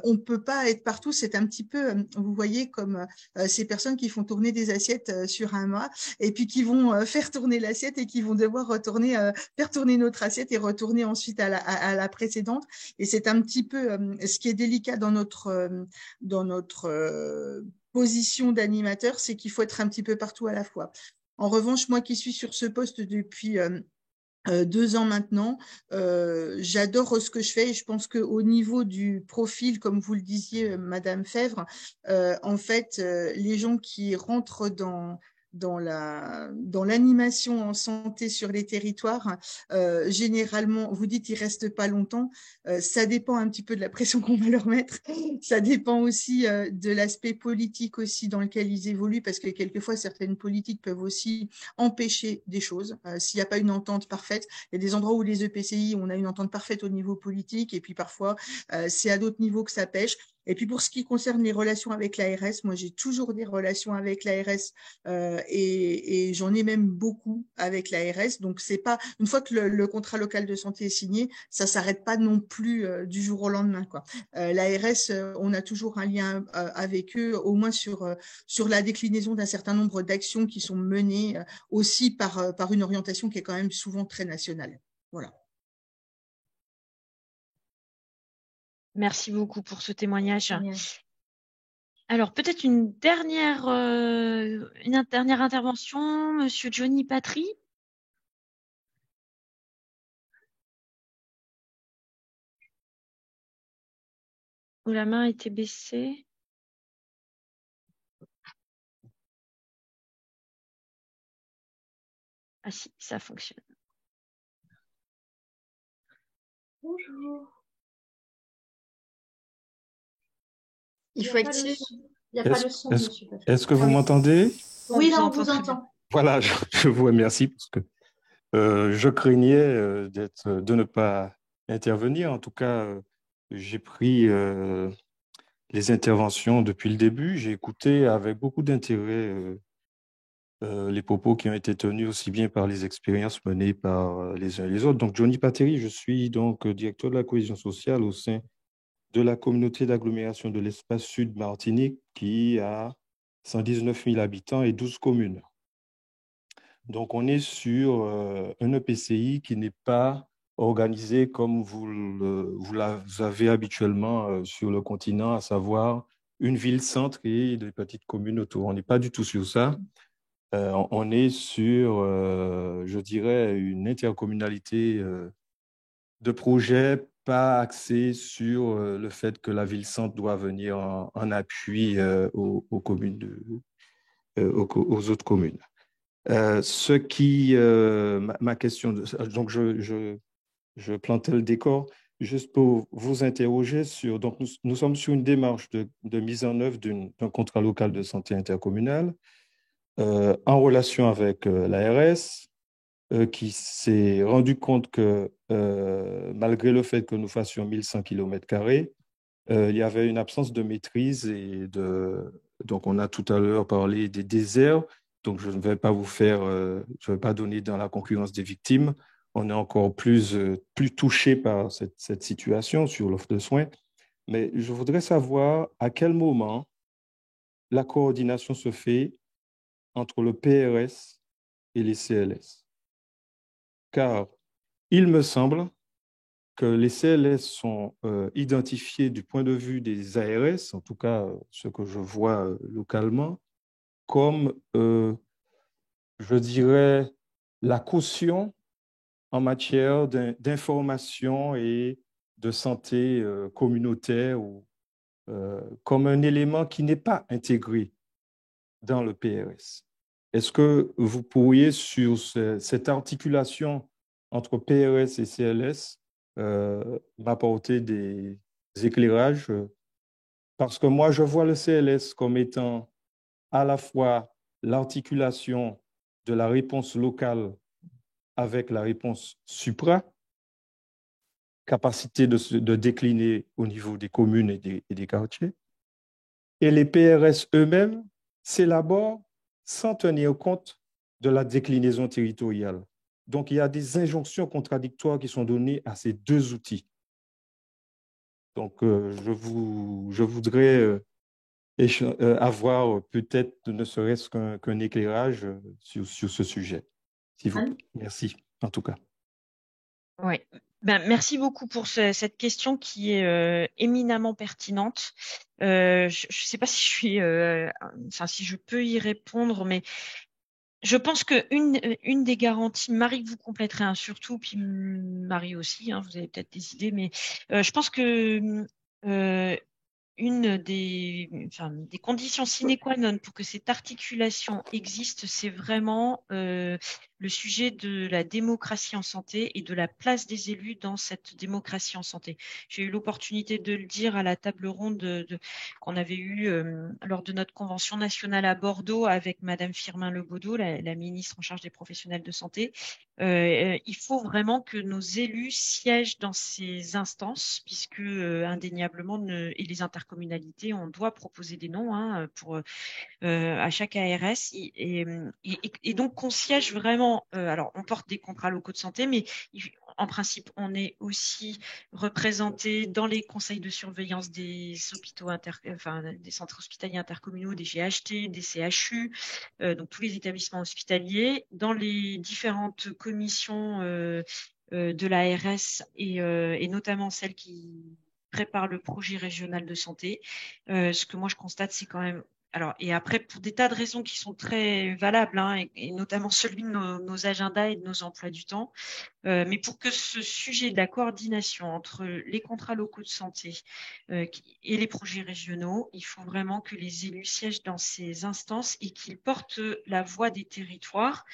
on ne peut pas être partout. C'est un petit peu, vous voyez, comme ces personnes qui font tourner des assiettes sur un mât et puis qui vont faire tourner l'assiette et qui vont devoir retourner, faire tourner notre assiette et retourner ensuite à la précédente. Et c'est un petit peu ce qui est délicat dans notre position d'animateur, c'est qu'il faut être un petit peu partout à la fois. En revanche, moi qui suis sur ce poste depuis 2 ans maintenant, j'adore ce que je fais et je pense qu'au niveau du profil, comme vous le disiez, Madame Fèvre, en fait, les gens qui rentrent dans l'animation en santé sur les territoires, généralement, vous dites ils restent pas longtemps, ça dépend un petit peu de la pression qu'on va leur mettre, ça dépend aussi de l'aspect politique aussi dans lequel ils évoluent, parce que quelquefois certaines politiques peuvent aussi empêcher des choses. S'il n'y a pas une entente parfaite, il y a des endroits où les EPCI, on a une entente parfaite au niveau politique, et puis parfois c'est à d'autres niveaux que ça pêche. Et puis pour ce qui concerne les relations avec l'ARS, moi j'ai toujours des relations avec l'ARS et j'en ai même beaucoup avec l'ARS. Donc c'est pas une fois que le contrat local de santé est signé, ça s'arrête pas non plus du jour au lendemain, quoi. L'ARS, on a toujours un lien avec eux, au moins sur la déclinaison d'un certain nombre d'actions qui sont menées aussi par une orientation qui est quand même souvent très nationale. Voilà. Merci beaucoup pour ce témoignage. Alors, peut-être une dernière intervention, Monsieur Johnny Patry. Où la main était baissée. Ah si, ça fonctionne. Bonjour. Il faut activer. Il n'y a pas le son, monsieur Patrick. Est-ce que vous m'entendez? Oui, là, on vous entend. Voilà, je vous remercie parce que je craignais de ne pas intervenir. En tout cas, j'ai pris les interventions depuis le début. J'ai écouté avec beaucoup d'intérêt les propos qui ont été tenus aussi bien par les expériences menées par les uns et les autres. Donc, Johnny Patry, je suis donc directeur de la cohésion sociale au sein de la communauté d'agglomération de l'espace sud Martinique qui a 119 000 habitants et 12 communes. Donc, on est sur un EPCI qui n'est pas organisé comme vous avez habituellement sur le continent, à savoir une ville-centre et des petites communes autour. On n'est pas du tout sur ça. On est sur, je dirais, une intercommunalité de projets pas axés sur le fait que la ville-centre doit venir en appui aux communes aux autres communes. Ma question, donc je plantais le décor juste pour vous interroger sur, donc nous sommes sur une démarche de mise en œuvre d'un contrat local de santé intercommunal en relation avec l'ARS, qui s'est rendu compte que malgré le fait que nous fassions 1100 km², il y avait une absence de maîtrise donc on a tout à l'heure parlé des déserts, donc je ne vais pas je ne vais pas donner dans la concurrence des victimes. On est encore plus touché par cette situation sur l'offre de soins, mais je voudrais savoir à quel moment la coordination se fait entre le PRS et les CLS. Car il me semble que les CLS sont identifiés du point de vue des ARS, en tout cas ce que je vois localement, comme, je dirais, la caution en matière d'information et de santé communautaire, ou comme un élément qui n'est pas intégré dans le PRS. Est-ce que vous pourriez, sur cette articulation entre PRS et CLS, m'apporter des éclairages? Parce que moi, je vois le CLS comme étant à la fois l'articulation de la réponse locale avec la réponse supra, capacité de décliner au niveau des communes et des quartiers. Et les PRS eux-mêmes s'élaborent sans tenir compte de la déclinaison territoriale. Donc, il y a des injonctions contradictoires qui sont données à ces deux outils. Donc, je voudrais avoir peut-être ne serait-ce qu'un éclairage sur ce sujet. S'il vous plaît. Merci, en tout cas. Oui. Merci beaucoup pour cette question qui est éminemment pertinente. Je ne sais pas si si je peux y répondre, mais je pense qu'une des garanties, Marie, vous compléterez surtout, puis Marie aussi, vous avez peut-être des idées, mais je pense que une des conditions sine qua non pour que cette articulation existe, c'est vraiment le sujet de la démocratie en santé et de la place des élus dans cette démocratie en santé. J'ai eu l'opportunité de le dire à la table ronde qu'on avait eue lors de notre convention nationale à Bordeaux avec Madame Firmin Lebaudot, la ministre en charge des professionnels de santé. Il faut vraiment que nos élus siègent dans ces instances, puisque indéniablement, et les intercommunalités, on doit proposer des noms pour à chaque ARS, et donc qu'on siège vraiment. Alors, on porte des contrats locaux de santé, mais en principe, on est aussi représenté dans les conseils de surveillance des hôpitaux des centres hospitaliers intercommunaux, des GHT, des CHU, donc tous les établissements hospitaliers, dans les différentes commissions de l'ARS et notamment celles qui préparent le projet régional de santé. Ce que moi je constate, c'est quand même. Alors, et après, pour des tas de raisons qui sont très valables, et notamment celui de nos agendas et de nos emplois du temps, mais pour que ce sujet de la coordination entre les contrats locaux de santé et les projets régionaux, il faut vraiment que les élus siègent dans ces instances et qu'ils portent la voix des territoires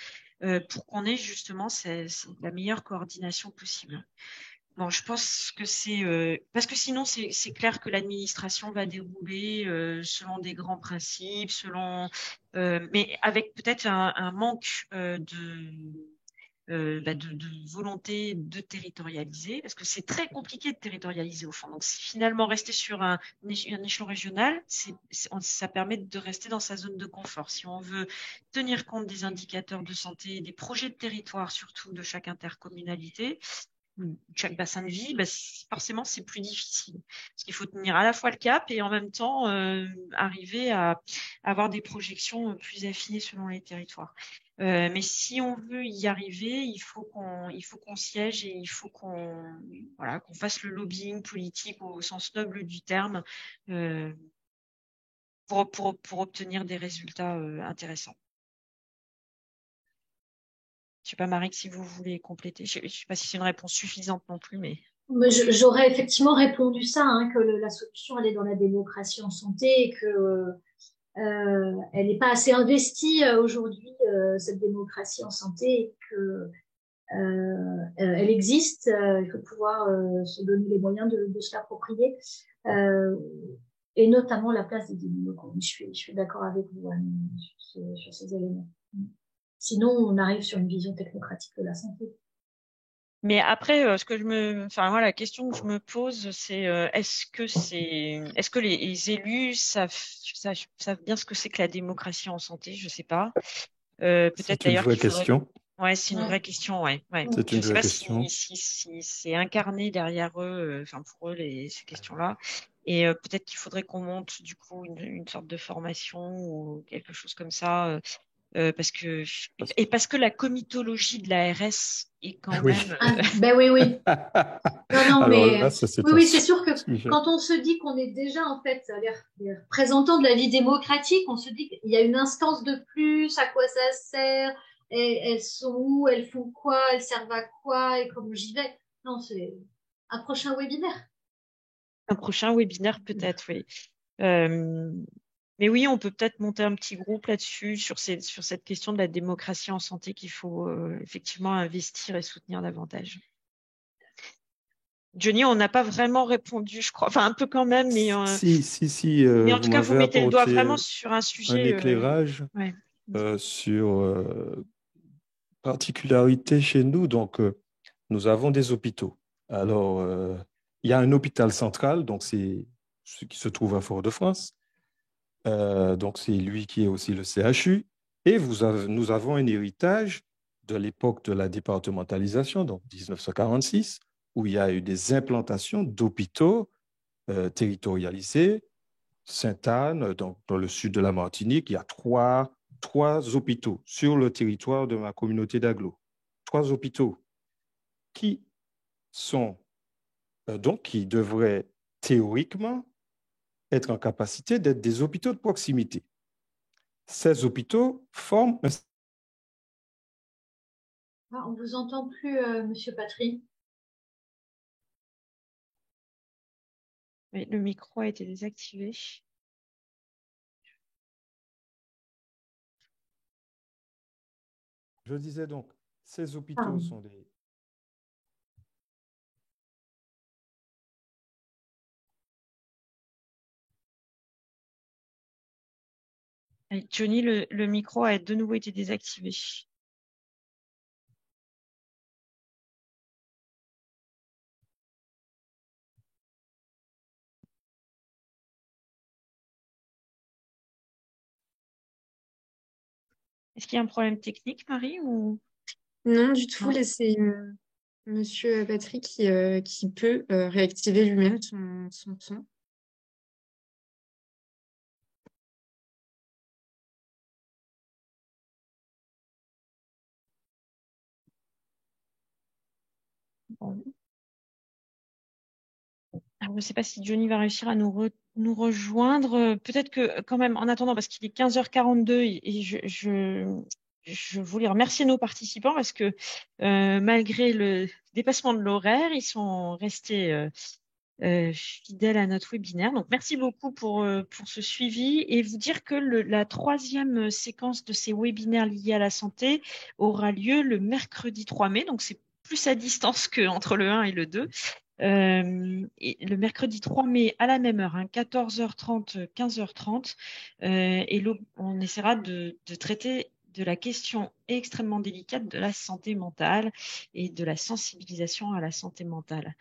pour qu'on ait justement la meilleure coordination possible. Bon, je pense que c'est parce que sinon c'est clair que l'administration va dérouler selon des grands principes, mais avec peut-être un manque de volonté de territorialiser, parce que c'est très compliqué de territorialiser au fond. Donc, finalement, rester sur un échelon régional, ça permet de rester dans sa zone de confort. Si on veut tenir compte des indicateurs de santé, des projets de territoire, surtout de chaque intercommunalité, chaque bassin de vie, forcément, c'est plus difficile. Parce qu'il faut tenir à la fois le cap et en même temps arriver à avoir des projections plus affinées selon les territoires. Mais si on veut y arriver, il faut qu'on siège et il faut qu'on fasse le lobbying politique au sens noble du terme pour obtenir des résultats intéressants. Je ne sais pas, Marie, si vous voulez compléter. Je ne sais pas si c'est une réponse suffisante non plus, mais... J'aurais effectivement répondu ça, que la solution, elle est dans la démocratie en santé et que elle n'est pas assez investie aujourd'hui, cette démocratie en santé, et que elle existe. Il faut pouvoir se donner les moyens de se l'approprier, et notamment la place des élus locaux. Je suis d'accord avec vous sur ces éléments. Sinon, on arrive sur une vision technocratique de la santé. Mais après, la question que je me pose, c'est est-ce que les élus savent bien ce que c'est que la démocratie en santé? Je sais pas. Peut-être C'est une d'ailleurs vraie qu'il faudrait. question. Ouais, c'est une vraie question, ouais. C'est Je une sais vraie pas question. si c'est incarné derrière eux, pour eux, ces questions-là. Et peut-être qu'il faudrait qu'on monte, du coup, une sorte de formation ou quelque chose comme ça. Parce que la comitologie de l'ARS est quand Oui. même. Ben oui. Non, Alors mais là, ça, c'est oui, un oui, c'est sûr que sujet. quand on se dit qu'on est déjà en fait les représentants de la vie démocratique, on se dit qu'il y a une instance de plus, à quoi ça sert, elles sont où, elles font quoi, elles servent à quoi et comment j'y vais. Non, c'est un prochain webinaire. Un prochain webinaire, peut-être, oui. Mais oui, on peut peut-être monter un petit groupe là-dessus, sur cette question de la démocratie en santé qu'il faut effectivement investir et soutenir davantage. Johnny, on n'a pas vraiment répondu, je crois. Enfin, un peu quand même, mais mais en vous tout cas, vous m'avez mettez le doigt apporté vraiment sur un un sujet. éclairage Ouais. sur particularité chez nous. Donc, nous avons des hôpitaux. Alors, il y a un hôpital central, donc c'est ce qui se trouve à Fort-de-France. Donc, c'est lui qui est aussi le CHU. Et nous avons un héritage de l'époque de la départementalisation, donc 1946, où il y a eu des implantations d'hôpitaux territorialisés. Sainte-Anne, donc dans le sud de la Martinique, il y a trois hôpitaux sur le territoire de ma communauté d'agglo. 3 hôpitaux qui sont donc qui devraient théoriquement être en capacité d'être des hôpitaux de proximité. Ces hôpitaux forment un... On vous entend plus, Monsieur Patry. Oui, le micro a été désactivé. Je disais donc, ces hôpitaux sont des... Johnny, le micro a de nouveau été désactivé. Est-ce qu'il y a un problème technique, Marie, ou... Non, du tout. Non. Laissez Monsieur Patrick qui peut réactiver lui-même son son. Bon. Alors, je ne sais pas si Johnny va réussir à nous rejoindre. Peut-être que quand même, en attendant, parce qu'il est 15h42 et je voulais remercier nos participants parce que malgré le dépassement de l'horaire, ils sont restés fidèles à notre webinaire. Donc, merci beaucoup pour ce suivi et vous dire que la 3e séquence de ces webinaires liés à la santé aura lieu le mercredi 3 mai. Donc, c'est plus à distance qu'entre le 1 et le 2. Et le mercredi 3 mai à la même heure, 14h30, 15h30, et on essaiera de traiter de la question extrêmement délicate de la santé mentale et de la sensibilisation à la santé mentale.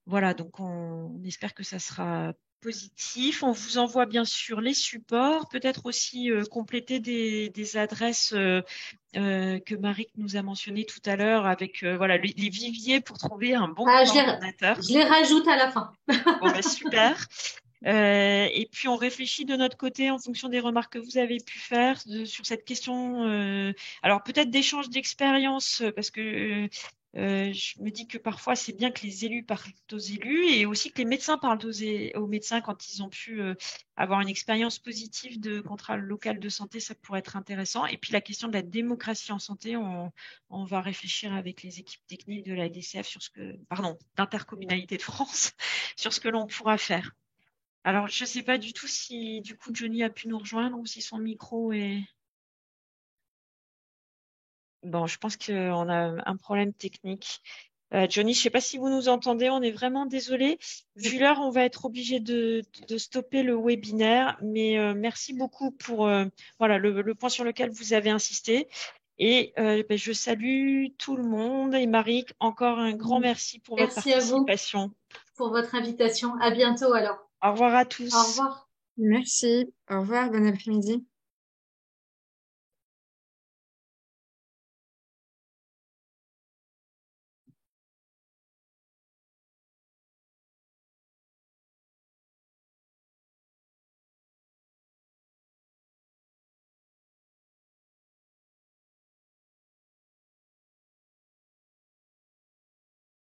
Voilà, donc on espère que ça sera positif. On vous envoie bien sûr les supports, peut-être aussi compléter des adresses que Marie nous a mentionnées tout à l'heure avec les viviers pour trouver un bon coordinateur. Je les rajoute à la fin. Bon, bah, super. Et puis on réfléchit de notre côté en fonction des remarques que vous avez pu faire sur cette question. Alors peut-être d'échange d'expérience parce que je me dis que parfois c'est bien que les élus parlent aux élus et aussi que les médecins parlent aux médecins quand ils ont pu avoir une expérience positive de contrat local de santé, ça pourrait être intéressant. Et puis la question de la démocratie en santé, on va réfléchir avec les équipes techniques de la DCF d'Intercommunalité de France sur ce que l'on pourra faire. Alors, je ne sais pas du tout si, du coup, Johnny a pu nous rejoindre ou si son micro est... Bon, je pense qu'on a un problème technique. Johnny, je ne sais pas si vous nous entendez, on est vraiment désolé. Vu l'heure, on va être obligé de stopper le webinaire, mais merci beaucoup pour le point sur lequel vous avez insisté. Et je salue tout le monde. Et Marie, encore un grand merci pour votre Merci à vous participation. pour votre invitation. À bientôt alors. Au revoir à tous. Au revoir. Merci. Au revoir. Bon après-midi.